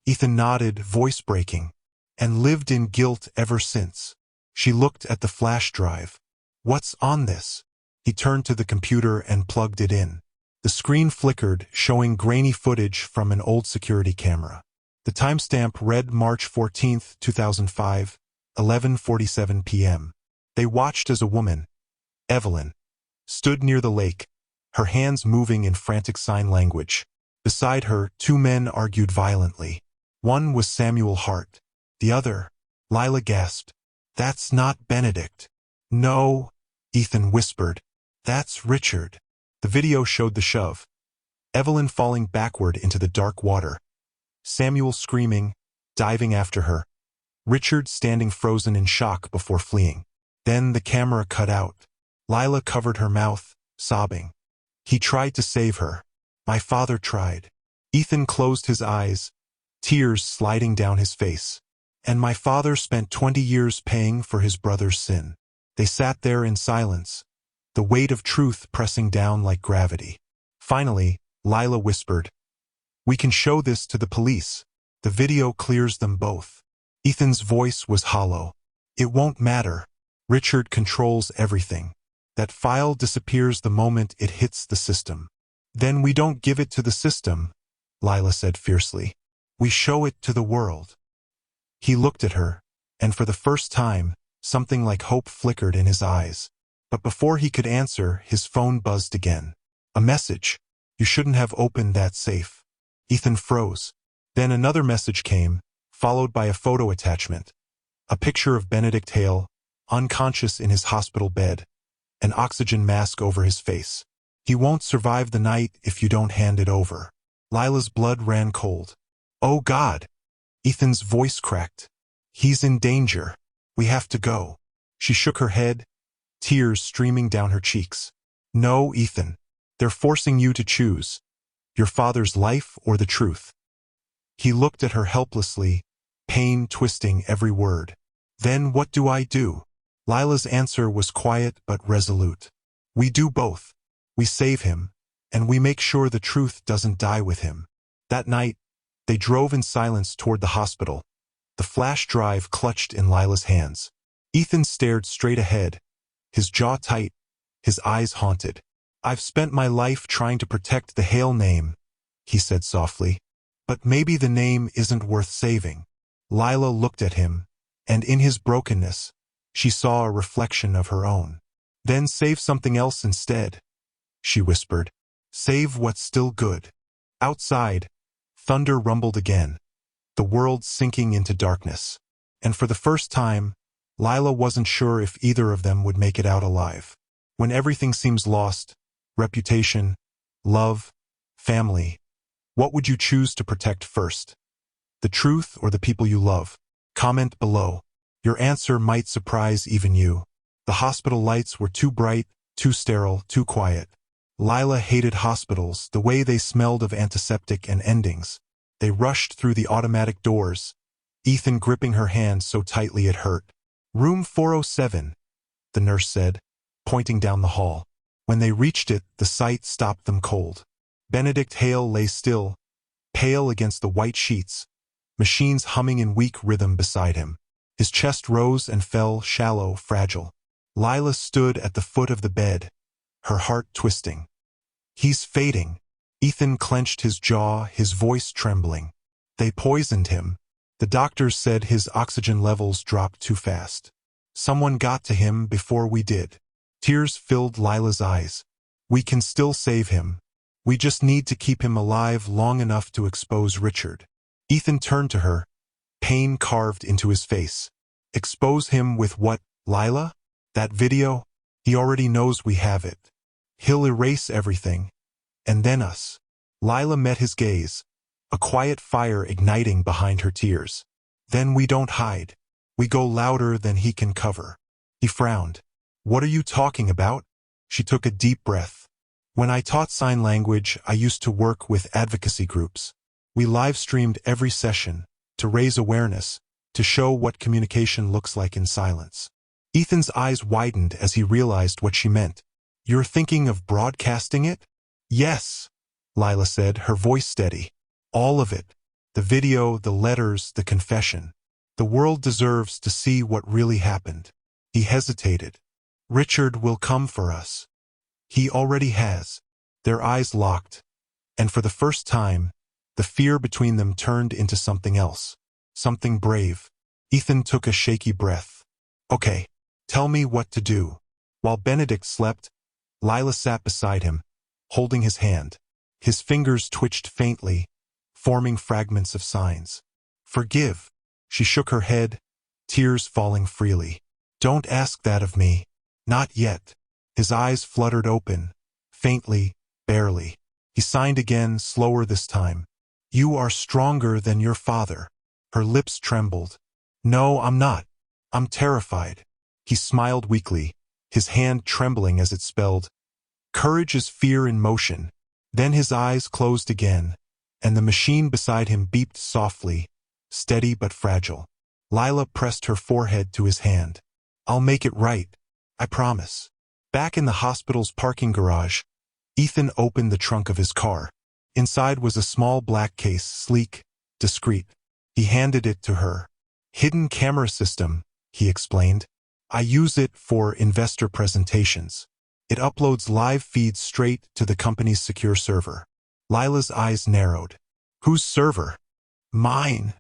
Ethan nodded, voice breaking, and lived in guilt ever since. She looked at the flash drive. What's on this? He turned to the computer and plugged it in. The screen flickered, showing grainy footage from an old security camera. The timestamp read March 14, 2005, 11:47 p.m. They watched as a woman, Evelyn, stood near the lake, her hands moving in frantic sign language. Beside her, two men argued violently. One was Samuel Hart. The other, Lila gasped. That's not Benedict. No, Ethan whispered. That's Richard. The video showed the shove. Evelyn falling backward into the dark water. Samuel screaming, diving after her. Richard standing frozen in shock before fleeing. Then the camera cut out. Lila covered her mouth, sobbing. He tried to save her. My father tried. Ethan closed his eyes, tears sliding down his face. And my father spent 20 years paying for his brother's sin. They sat there in silence, the weight of truth pressing down like gravity. Finally, Lila whispered, We can show this to the police. The video clears them both. Ethan's voice was hollow. It won't matter. Richard controls everything. That file disappears the moment it hits the system. Then we don't give it to the system, Lila said fiercely. We show it to the world. He looked at her, and for the first time, something like hope flickered in his eyes. But before he could answer, his phone buzzed again. A message. You shouldn't have opened that safe. Ethan froze. Then another message came, followed by a photo attachment. A picture of Benedict Hale, unconscious in his hospital bed, an oxygen mask over his face. He won't survive the night if you don't hand it over. Lila's blood ran cold. Oh God! Ethan's voice cracked. He's in danger. We have to go. She shook her head, tears streaming down her cheeks. No, Ethan. They're forcing you to choose. Your father's life or the truth. He looked at her helplessly, pain twisting every word. Then what do I do? Lila's answer was quiet but resolute. We do both. We save him, and we make sure the truth doesn't die with him. That night, they drove in silence toward the hospital, the flash drive clutched in Lila's hands. Ethan stared straight ahead, his jaw tight, his eyes haunted. I've spent my life trying to protect the Hale name, he said softly. But maybe the name isn't worth saving. Lila looked at him, and in his brokenness, she saw a reflection of her own. Then save something else instead, she whispered. Save what's still good. Outside, thunder rumbled again, the world sinking into darkness. And for the first time, Lila wasn't sure if either of them would make it out alive. When everything seems lost, reputation, love, family, what would you choose to protect first? The truth or the people you love? Comment below. Your answer might surprise even you. The hospital lights were too bright, too sterile, too quiet. Lila hated hospitals, the way they smelled of antiseptic and endings. They rushed through the automatic doors, Ethan gripping her hand so tightly it hurt. Room 407, the nurse said, pointing down the hall. When they reached it, the sight stopped them cold. Benedict Hale lay still, pale against the white sheets, machines humming in weak rhythm beside him. His chest rose and fell, shallow, fragile. Lila stood at the foot of the bed, her heart twisting. He's fading. Ethan clenched his jaw, his voice trembling. They poisoned him. The doctors said his oxygen levels dropped too fast. Someone got to him before we did. Tears filled Lila's eyes. We can still save him. We just need to keep him alive long enough to expose Richard. Ethan turned to her, pain carved into his face. Expose him with what, Lila? That video? He already knows we have it. He'll erase everything. And then us. Lila met his gaze, a quiet fire igniting behind her tears. Then we don't hide. We go louder than he can cover. He frowned. What are you talking about? She took a deep breath. When I taught sign language, I used to work with advocacy groups. We live-streamed every session, to raise awareness, to show what communication looks like in silence. Ethan's eyes widened as he realized what she meant. You're thinking of broadcasting it? Yes, Lila said, her voice steady. All of it. The video, the letters, the confession. The world deserves to see what really happened. He hesitated. Richard will come for us. He already has. Their eyes locked, and for the first time, the fear between them turned into something else. Something brave. Ethan took a shaky breath. Okay, tell me what to do. While Benedict slept, Lila sat beside him, holding his hand. His fingers twitched faintly, forming fragments of signs. Forgive. She shook her head, tears falling freely. Don't ask that of me. Not yet. His eyes fluttered open, faintly, barely. He signed again, slower this time. You are stronger than your father. Her lips trembled. No, I'm not. I'm terrified. He smiled weakly, his hand trembling as it spelled, courage is fear in motion. Then his eyes closed again, and the machine beside him beeped softly, steady but fragile. Lila pressed her forehead to his hand. I'll make it right. I promise. Back in the hospital's parking garage, Ethan opened the trunk of his car. Inside was a small black case, sleek, discreet. He handed it to her. Hidden camera system, he explained. I use it for investor presentations. It uploads live feeds straight to the company's secure server. Lila's eyes narrowed. Whose server? Mine,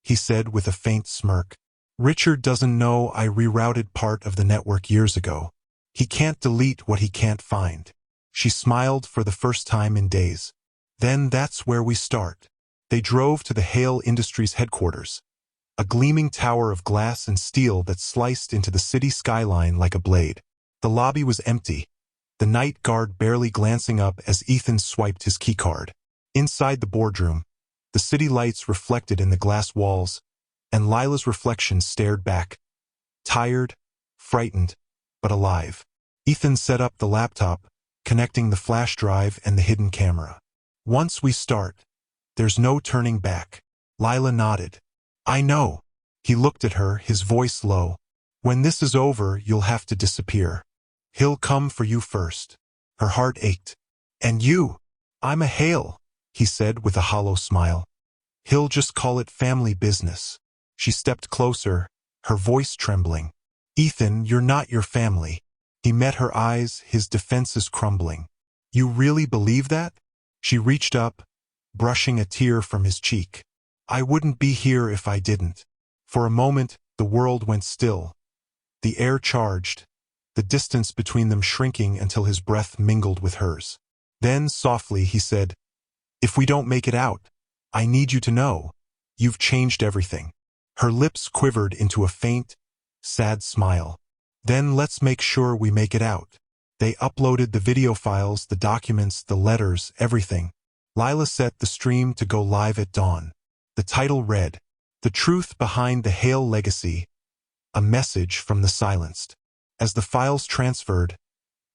he said with a faint smirk. Richard doesn't know I rerouted part of the network years ago. He can't delete what he can't find. She smiled for the first time in days. Then that's where we start. They drove to the Hale Industries headquarters, a gleaming tower of glass and steel that sliced into the city skyline like a blade. The lobby was empty, the night guard barely glancing up as Ethan swiped his keycard. Inside the boardroom, the city lights reflected in the glass walls, and Lila's reflection stared back, tired, frightened, but alive. Ethan set up the laptop, connecting the flash drive and the hidden camera. Once we start, there's no turning back. Lila nodded. I know. He looked at her, his voice low. When this is over, you'll have to disappear. He'll come for you first. Her heart ached. And you? I'm a Hale, he said with a hollow smile. He'll just call it family business. She stepped closer, her voice trembling. Ethan, you're not your family. He met her eyes, his defenses crumbling. You really believe that? She reached up, brushing a tear from his cheek. I wouldn't be here if I didn't. For a moment, the world went still. The air charged, the distance between them shrinking until his breath mingled with hers. Then, softly, he said, If we don't make it out, I need you to know, you've changed everything. Her lips quivered into a faint, sad smile. Then let's make sure we make it out. They uploaded the video files, the documents, the letters, everything. Lila set the stream to go live at dawn. The title read, The Truth Behind the Hale Legacy, a Message from the Silenced. As the files transferred,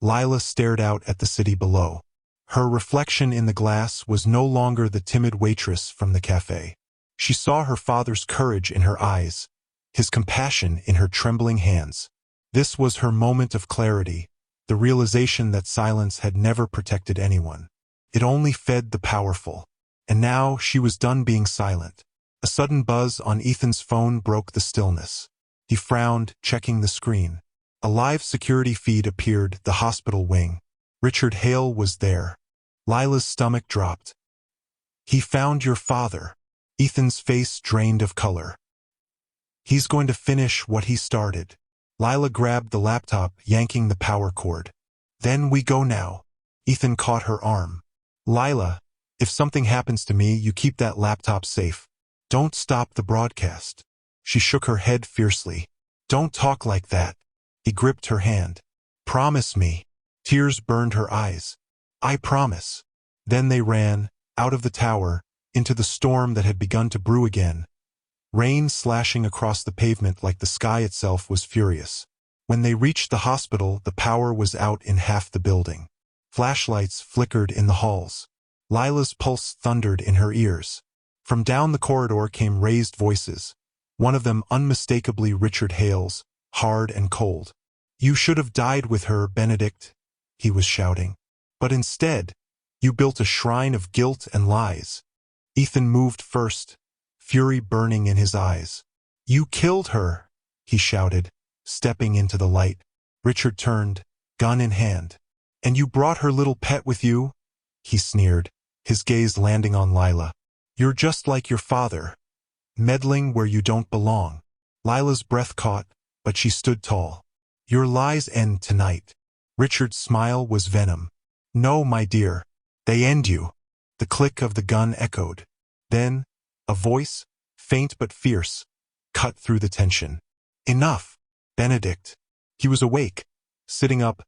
Lila stared out at the city below. Her reflection in the glass was no longer the timid waitress from the café. She saw her father's courage in her eyes, his compassion in her trembling hands. This was her moment of clarity, the realization that silence had never protected anyone. It only fed the powerful. And now she was done being silent. A sudden buzz on Ethan's phone broke the stillness. He frowned, checking the screen. A live security feed appeared, the hospital wing. Richard Hale was there. Lila's stomach dropped. He found your father. Ethan's face drained of color. He's going to finish what he started. Lila grabbed the laptop, yanking the power cord. Then we go now. Ethan caught her arm. Lila, if something happens to me, you keep that laptop safe. Don't stop the broadcast. She shook her head fiercely. Don't talk like that. He gripped her hand. Promise me. Tears burned her eyes. I promise. Then they ran, out of the tower, into the storm that had begun to brew again, rain slashing across the pavement like the sky itself was furious. When they reached the hospital, the power was out in half the building. Flashlights flickered in the halls. Lila's pulse thundered in her ears. From down the corridor came raised voices, one of them unmistakably Richard Hale's, hard and cold. "You should have died with her, Benedict," he was shouting. "But instead, you built a shrine of guilt and lies." Ethan moved first, fury burning in his eyes. "You killed her," he shouted, stepping into the light. Richard turned, gun in hand. "And you brought her little pet with you?" he sneered, his gaze landing on Lila. "You're just like your father, meddling where you don't belong." Lila's breath caught, but she stood tall. "Your lies end tonight." Richard's smile was venom. "No, my dear. They end you." The click of the gun echoed. Then, a voice, faint but fierce, cut through the tension. "Enough, Benedict." He was awake, sitting up,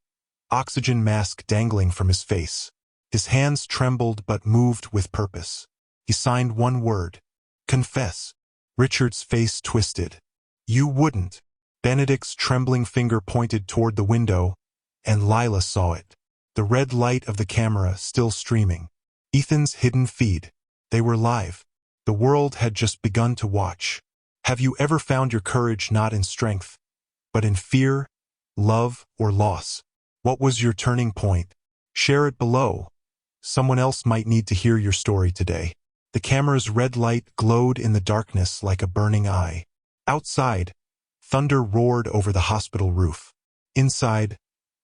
oxygen mask dangling from his face. His hands trembled but moved with purpose. He signed one word. "Confess." Richard's face twisted. "You wouldn't." Benedict's trembling finger pointed toward the window, and Lila saw it. The red light of the camera still streaming. Ethan's hidden feed. They were live. The world had just begun to watch. Have you ever found your courage not in strength, but in fear, love, or loss? What was your turning point? Share it below. Someone else might need to hear your story today. The camera's red light glowed in the darkness like a burning eye. Outside, thunder roared over the hospital roof. Inside,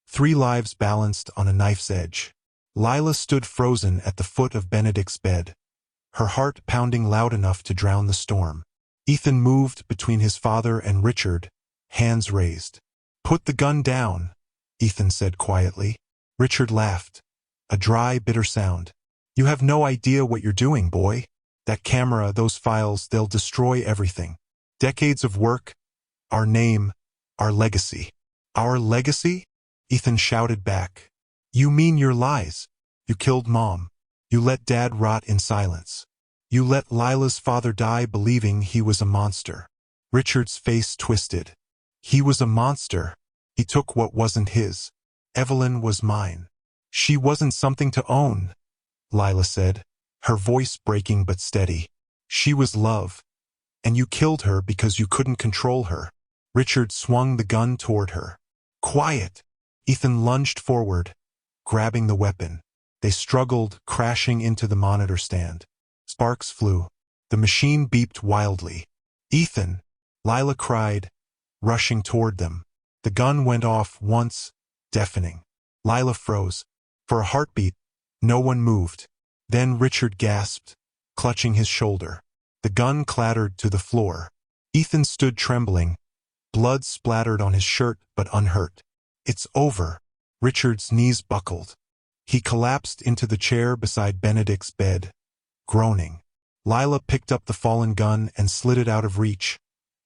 3 lives balanced on a knife's edge. Lila stood frozen at the foot of Benedict's bed, her heart pounding loud enough to drown the storm. Ethan moved between his father and Richard, hands raised. "Put the gun down," Ethan said quietly. Richard laughed, a dry, bitter sound. "You have no idea what you're doing, boy. That camera, those files, they'll destroy everything. Decades of work, our name, our legacy." "Our legacy?" Ethan shouted back. "You mean your lies. You killed Mom. You let Dad rot in silence. You let Lila's father die believing he was a monster." Richard's face twisted. "He was a monster. He took what wasn't his. Evelyn was mine." "She wasn't something to own," Lila said, her voice breaking but steady. "She was love. And you killed her because you couldn't control her." Richard swung the gun toward her. "Quiet!" Ethan lunged forward, grabbing the weapon. They struggled, crashing into the monitor stand. Sparks flew. The machine beeped wildly. "Ethan!" Lila cried, rushing toward them. The gun went off once, deafening. Lila froze. For a heartbeat, no one moved. Then Richard gasped, clutching his shoulder. The gun clattered to the floor. Ethan stood trembling. Blood splattered on his shirt, but unhurt. "It's over." Richard's knees buckled. He collapsed into the chair beside Benedict's bed, groaning. Lila picked up the fallen gun and slid it out of reach,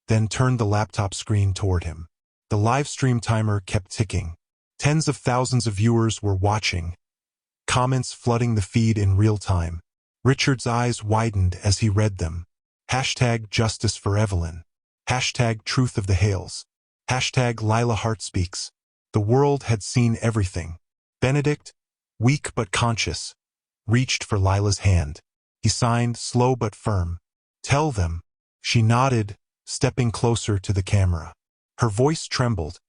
then turned the laptop screen toward him. The live stream timer kept ticking. Tens of thousands of viewers were watching, comments flooding the feed in real time. Richard's eyes widened as he read them. #Justice for Evelyn. #Truth of the Hales. #Lila Heart Speaks. The world had seen everything. Benedict, weak but conscious, reached for Lila's hand. He signed, slow but firm. "Tell them." She nodded, stepping closer to the camera. Her voice trembled,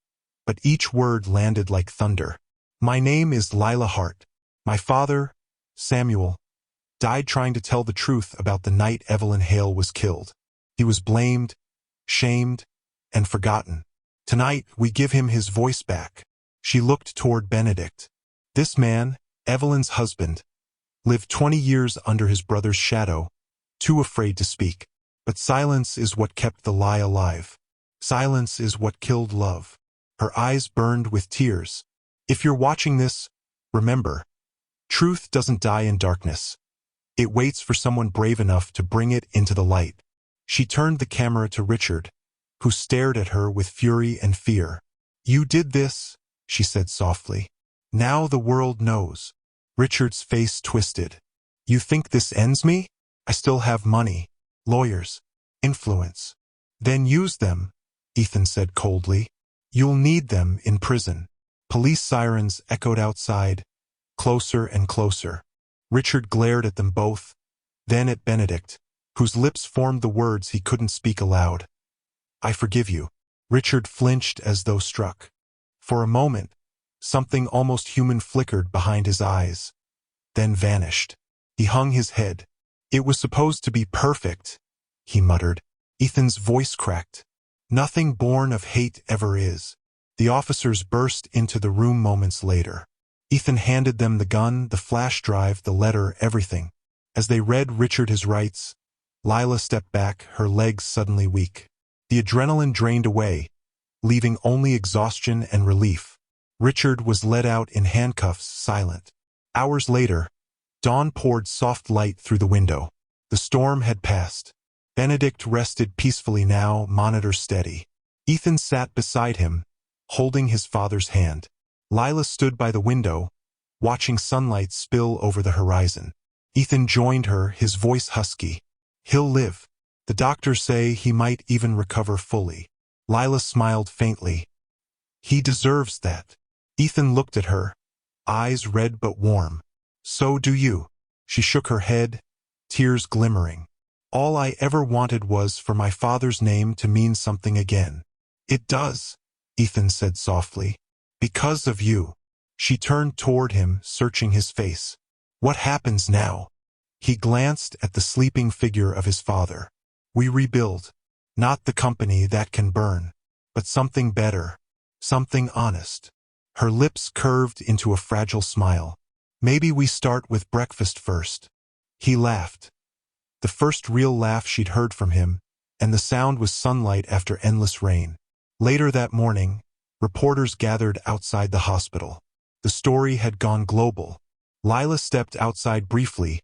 but each word landed like thunder. "My name is Lila Hart. My father, Samuel, died trying to tell the truth about the night Evelyn Hale was killed. He was blamed, shamed, and forgotten. Tonight, we give him his voice back." She looked toward Benedict. This man, Evelyn's husband, lived 20 years under his brother's shadow, too afraid to speak. But silence is what kept the lie alive. Silence is what killed love. Her eyes burned with tears. If you're watching this, remember, truth doesn't die in darkness. It waits for someone brave enough to bring it into the light. She turned the camera to Richard, who stared at her with fury and fear. "You did this," she said softly. "Now the world knows." Richard's face twisted. You think this ends me? I still have money, lawyers, influence. Then use them, Ethan said coldly. You'll need them in prison. Police sirens echoed outside, closer and closer. Richard glared at them both, then at Benedict, whose lips formed the words he couldn't speak aloud. I forgive you. Richard flinched as though struck. For a moment, something almost human flickered behind his eyes, then vanished. He hung his head. It was supposed to be perfect, he muttered. Ethan's voice cracked. Nothing born of hate ever is. The officers burst into the room moments later. Ethan handed them the gun, the flash drive, the letter, everything. As they read Richard his rights, Lila stepped back, her legs suddenly weak. The adrenaline drained away, leaving only exhaustion and relief. Richard was led out in handcuffs, silent. Hours later, dawn poured soft light through the window. The storm had passed. Benedict rested peacefully now, monitor steady. Ethan sat beside him, holding his father's hand. Lila stood by the window, watching sunlight spill over the horizon. Ethan joined her, his voice husky. He'll live. The doctors say he might even recover fully. Lila smiled faintly. He deserves that. Ethan looked at her, eyes red but warm. So do you. She shook her head, tears glimmering. All I ever wanted was for my father's name to mean something again. It does, Ethan said softly. Because of you. She turned toward him, searching his face. What happens now? He glanced at the sleeping figure of his father. We rebuild. Not the company that can burn, but something better, something honest. Her lips curved into a fragile smile. Maybe we start with breakfast first. He laughed. The first real laugh she'd heard from him, and the sound was sunlight after endless rain. Later that morning, reporters gathered outside the hospital. The story had gone global. Lila stepped outside briefly,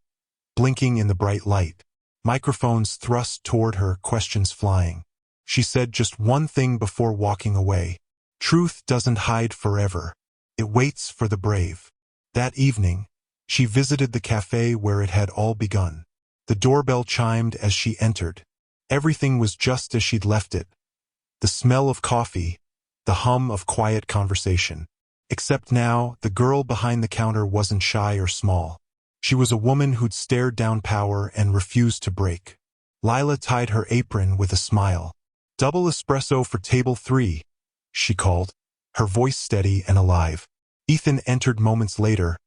blinking in the bright light. Microphones thrust toward her, questions flying. She said just one thing before walking away. Truth doesn't hide forever. It waits for the brave. That evening, she visited the café where it had all begun. The doorbell chimed as she entered. Everything was just as she'd left it. The smell of coffee, the hum of quiet conversation. Except now, the girl behind the counter wasn't shy or small. She was a woman who'd stared down power and refused to break. Lila tied her apron with a smile. Double espresso for table 3, she called, her voice steady and alive. Ethan entered moments later,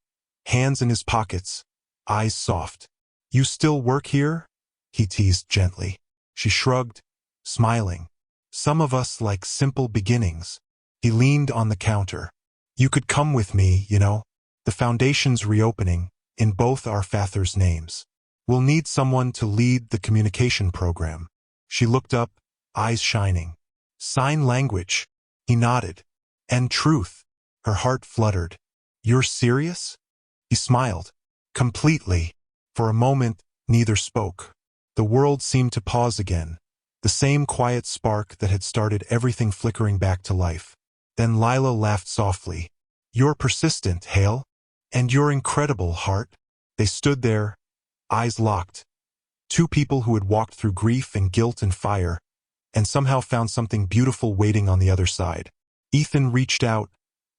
hands in his pockets, eyes soft. You still work here? He teased gently. She shrugged, smiling. Some of us like simple beginnings. He leaned on the counter. You could come with me, you know. The foundation's reopening, in both our fathers' names. We'll need someone to lead the communication program. She looked up, eyes shining. Sign language. He nodded. And truth. Her heart fluttered. You're serious? He smiled. Completely. For a moment, neither spoke. The world seemed to pause again. The same quiet spark that had started everything flickering back to life. Then Lila laughed softly. You're persistent, Hale. And you're incredible, Hart. They stood there, eyes locked. Two people who had walked through grief and guilt and fire, and somehow found something beautiful waiting on the other side. Ethan reached out,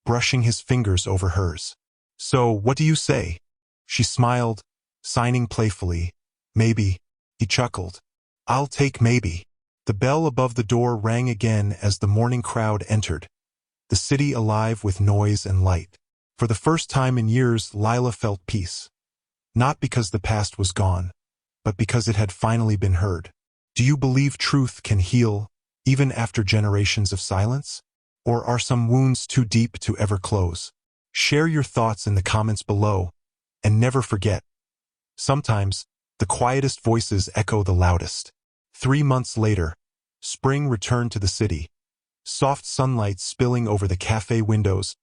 brushing his fingers over hers. So, what do you say? She smiled, signing playfully. Maybe. He chuckled. I'll take maybe. The bell above the door rang again as the morning crowd entered. The city alive with noise and light. For the first time in years, Lila felt peace. Not because the past was gone, but because it had finally been heard. Do you believe truth can heal, even after generations of silence? Or are some wounds too deep to ever close? Share your thoughts in the comments below, and never forget. Sometimes, the quietest voices echo the loudest. 3 months later, spring returned to the city. Soft sunlight spilling over the cafe windows,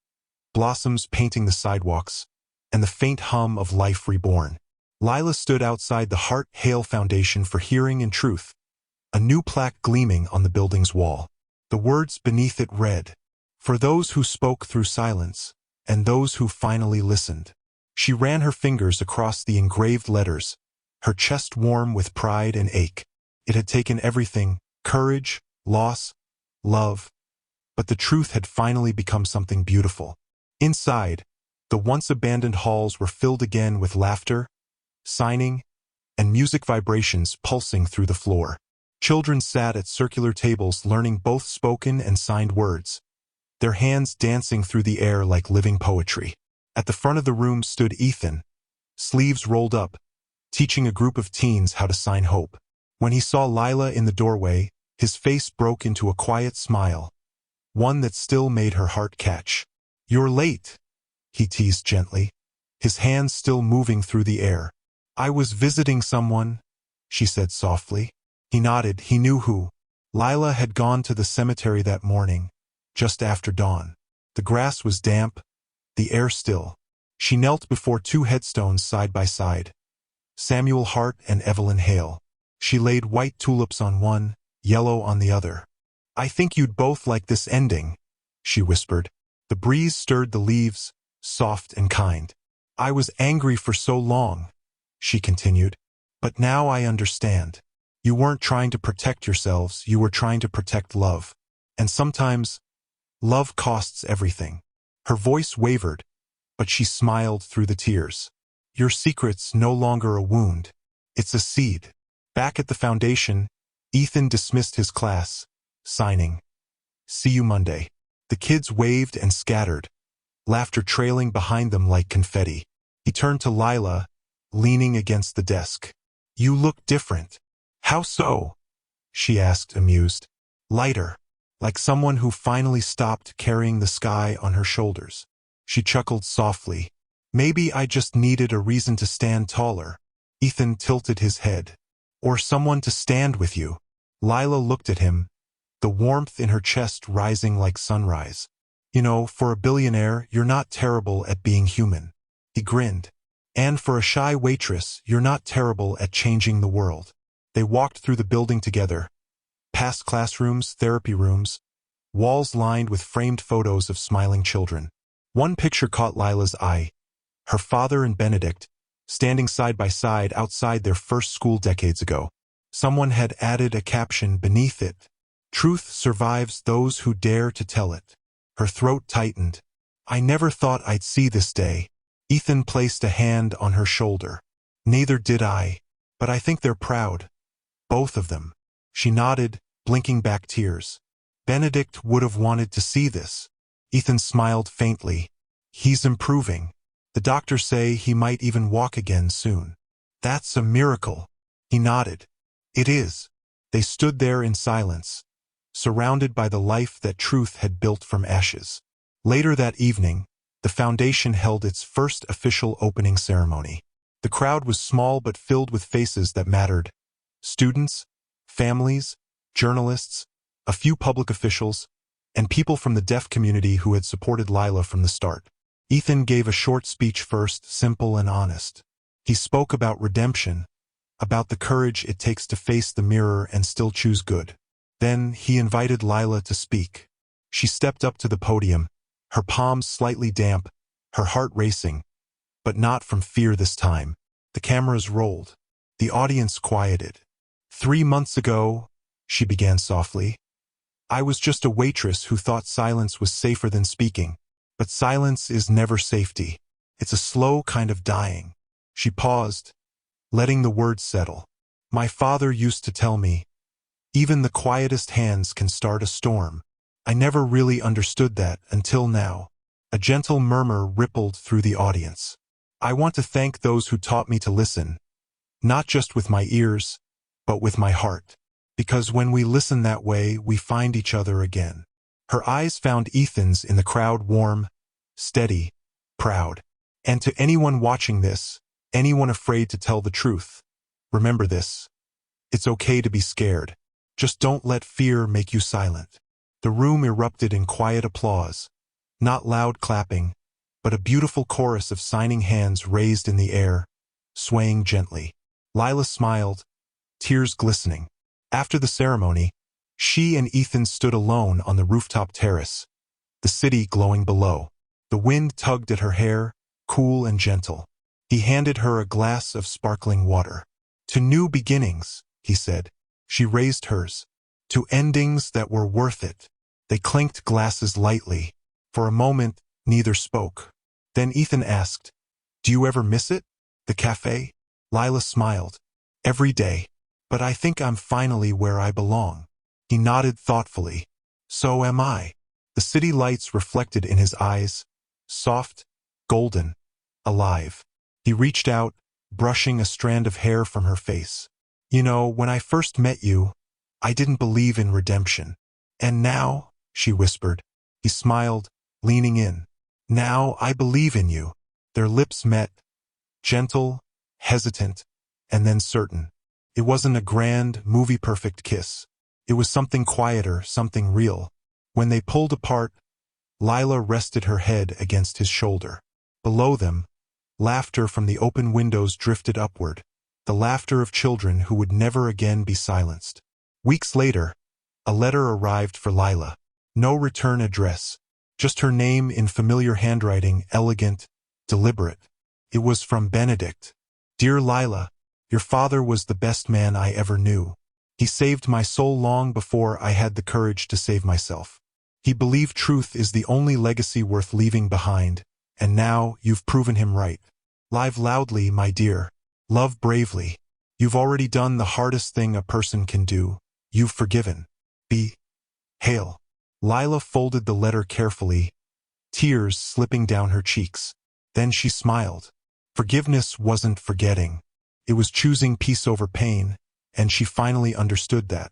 blossoms painting the sidewalks, and the faint hum of life reborn. Lila stood outside the Hart Hale Foundation for Hearing and Truth, a new plaque gleaming on the building's wall. The words beneath it read, "For those who spoke through silence, and those who finally listened." She ran her fingers across the engraved letters, her chest warm with pride and ache. It had taken everything, courage, loss, love, but the truth had finally become something beautiful. Inside, the once abandoned halls were filled again with laughter, signing, and music vibrations pulsing through the floor. Children sat at circular tables learning both spoken and signed words, their hands dancing through the air like living poetry. At the front of the room stood Ethan, sleeves rolled up, teaching a group of teens how to sign hope. When he saw Lila in the doorway, his face broke into a quiet smile, one that still made her heart catch. "You're late," he teased gently, his hands still moving through the air. "I was visiting someone," she said softly. He nodded. He knew who. Lila had gone to the cemetery that morning, just after dawn. The grass was damp, the air still. She knelt before two headstones side by side, Samuel Hart and Evelyn Hale. She laid white tulips on one, yellow on the other. "I think you'd both like this ending," she whispered. The breeze stirred the leaves, soft and kind. "I was angry for so long," she continued, "but now I understand. You weren't trying to protect yourselves, you were trying to protect love. And sometimes, love costs everything." Her voice wavered, but she smiled through the tears. "Your secret's no longer a wound. It's a seed." Back at the foundation, Ethan dismissed his class, signing, "See you Monday." The kids waved and scattered, laughter trailing behind them like confetti. He turned to Lila, leaning against the desk. "You look different." "How so?" she asked, amused. "Lighter, like someone who finally stopped carrying the sky on her shoulders." She chuckled softly. "Maybe I just needed a reason to stand taller." Ethan tilted his head. "Or someone to stand with you." Lila looked at him, the warmth in her chest rising like sunrise. "You know, for a billionaire, you're not terrible at being human." He grinned. "And for a shy waitress, you're not terrible at changing the world." They walked through the building together, past classrooms, therapy rooms, walls lined with framed photos of smiling children. One picture caught Lila's eye, her father and Benedict, standing side by side outside their first school decades ago. Someone had added a caption beneath it, "Truth survives those who dare to tell it." Her throat tightened. "I never thought I'd see this day." Ethan placed a hand on her shoulder. "Neither did I. But I think they're proud. Both of them." She nodded, blinking back tears. "Benedict would have wanted to see this." Ethan smiled faintly. "He's improving. The doctors say he might even walk again soon." "That's a miracle." He nodded. "It is." They stood there in silence, surrounded by the life that truth had built from ashes. Later that evening, the foundation held its first official opening ceremony. The crowd was small but filled with faces that mattered. Students, families, journalists, a few public officials, and people from the deaf community who had supported Lila from the start. Ethan gave a short speech first, simple and honest. He spoke about redemption, about the courage it takes to face the mirror and still choose good. Then he invited Lila to speak. She stepped up to the podium, her palms slightly damp, her heart racing, but not from fear this time. The cameras rolled. The audience quieted. "3 months ago," she began softly, "I was just a waitress who thought silence was safer than speaking. But silence is never safety. It's a slow kind of dying." She paused, letting the words settle. "My father used to tell me, even the quietest hands can start a storm." I never really understood that until now. A gentle murmur rippled through the audience. "I want to thank those who taught me to listen, not just with my ears, but with my heart. Because when we listen that way, we find each other again." Her eyes found Ethan's in the crowd, warm, steady, proud. "And to anyone watching this, anyone afraid to tell the truth, remember this. It's okay to be scared. Just don't let fear make you silent." The room erupted in quiet applause, not loud clapping, but a beautiful chorus of signing hands raised in the air, swaying gently. Lila smiled, tears glistening. After the ceremony, she and Ethan stood alone on the rooftop terrace, the city glowing below. The wind tugged at her hair, cool and gentle. He handed her a glass of sparkling water. "To new beginnings," he said. She raised hers. "To endings that were worth it." They clinked glasses lightly. For a moment, neither spoke. Then Ethan asked, "Do you ever miss it? The cafe?" Lila smiled. "Every day. But I think I'm finally where I belong." He nodded thoughtfully. "So am I." The city lights reflected in his eyes, soft, golden, alive. He reached out, brushing a strand of hair from her face. "You know, when I first met you, I didn't believe in redemption. And now," she whispered. He smiled, leaning in. "Now I believe in you." Their lips met, gentle, hesitant, and then certain. It wasn't a grand, movie-perfect kiss. It was something quieter, something real. When they pulled apart, Lila rested her head against his shoulder. Below them, laughter from the open windows drifted upward, the laughter of children who would never again be silenced. Weeks later, a letter arrived for Lila. No return address, just her name in familiar handwriting, elegant, deliberate. It was from Benedict. "Dear Lila, your father was the best man I ever knew. He saved my soul long before I had the courage to save myself. He believed truth is the only legacy worth leaving behind, and now you've proven him right. Live loudly, my dear. Love bravely. You've already done the hardest thing a person can do. You've forgiven. Be Hail." Lila folded the letter carefully, tears slipping down her cheeks. Then she smiled. Forgiveness wasn't forgetting. It was choosing peace over pain, and she finally understood that.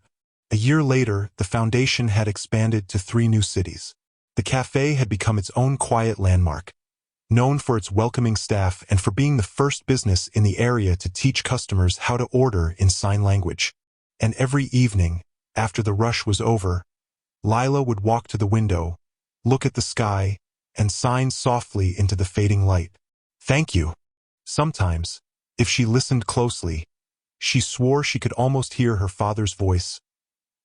A year later, the foundation had expanded to 3 new cities. The cafe had become its own quiet landmark, known for its welcoming staff and for being the first business in the area to teach customers how to order in sign language. And every evening, after the rush was over, Lila would walk to the window, look at the sky, and sign softly into the fading light. "Thank you." Sometimes, if she listened closely, she swore she could almost hear her father's voice,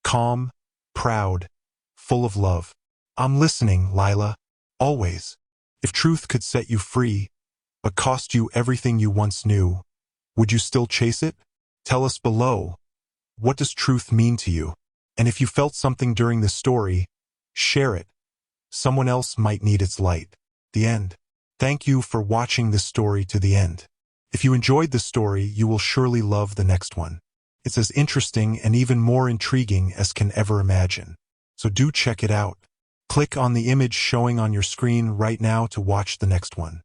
calm, proud, full of love. "I'm listening, Lila. Always. If truth could set you free, but cost you everything you once knew, would you still chase it? Tell us below. What does truth mean to you? And if you felt something during this story, share it. Someone else might need its light." The end. Thank you for watching this story to the end. If you enjoyed this story, you will surely love the next one. It's as interesting and even more intriguing as can ever imagine. So do check it out. Click on the image showing on your screen right now to watch the next one.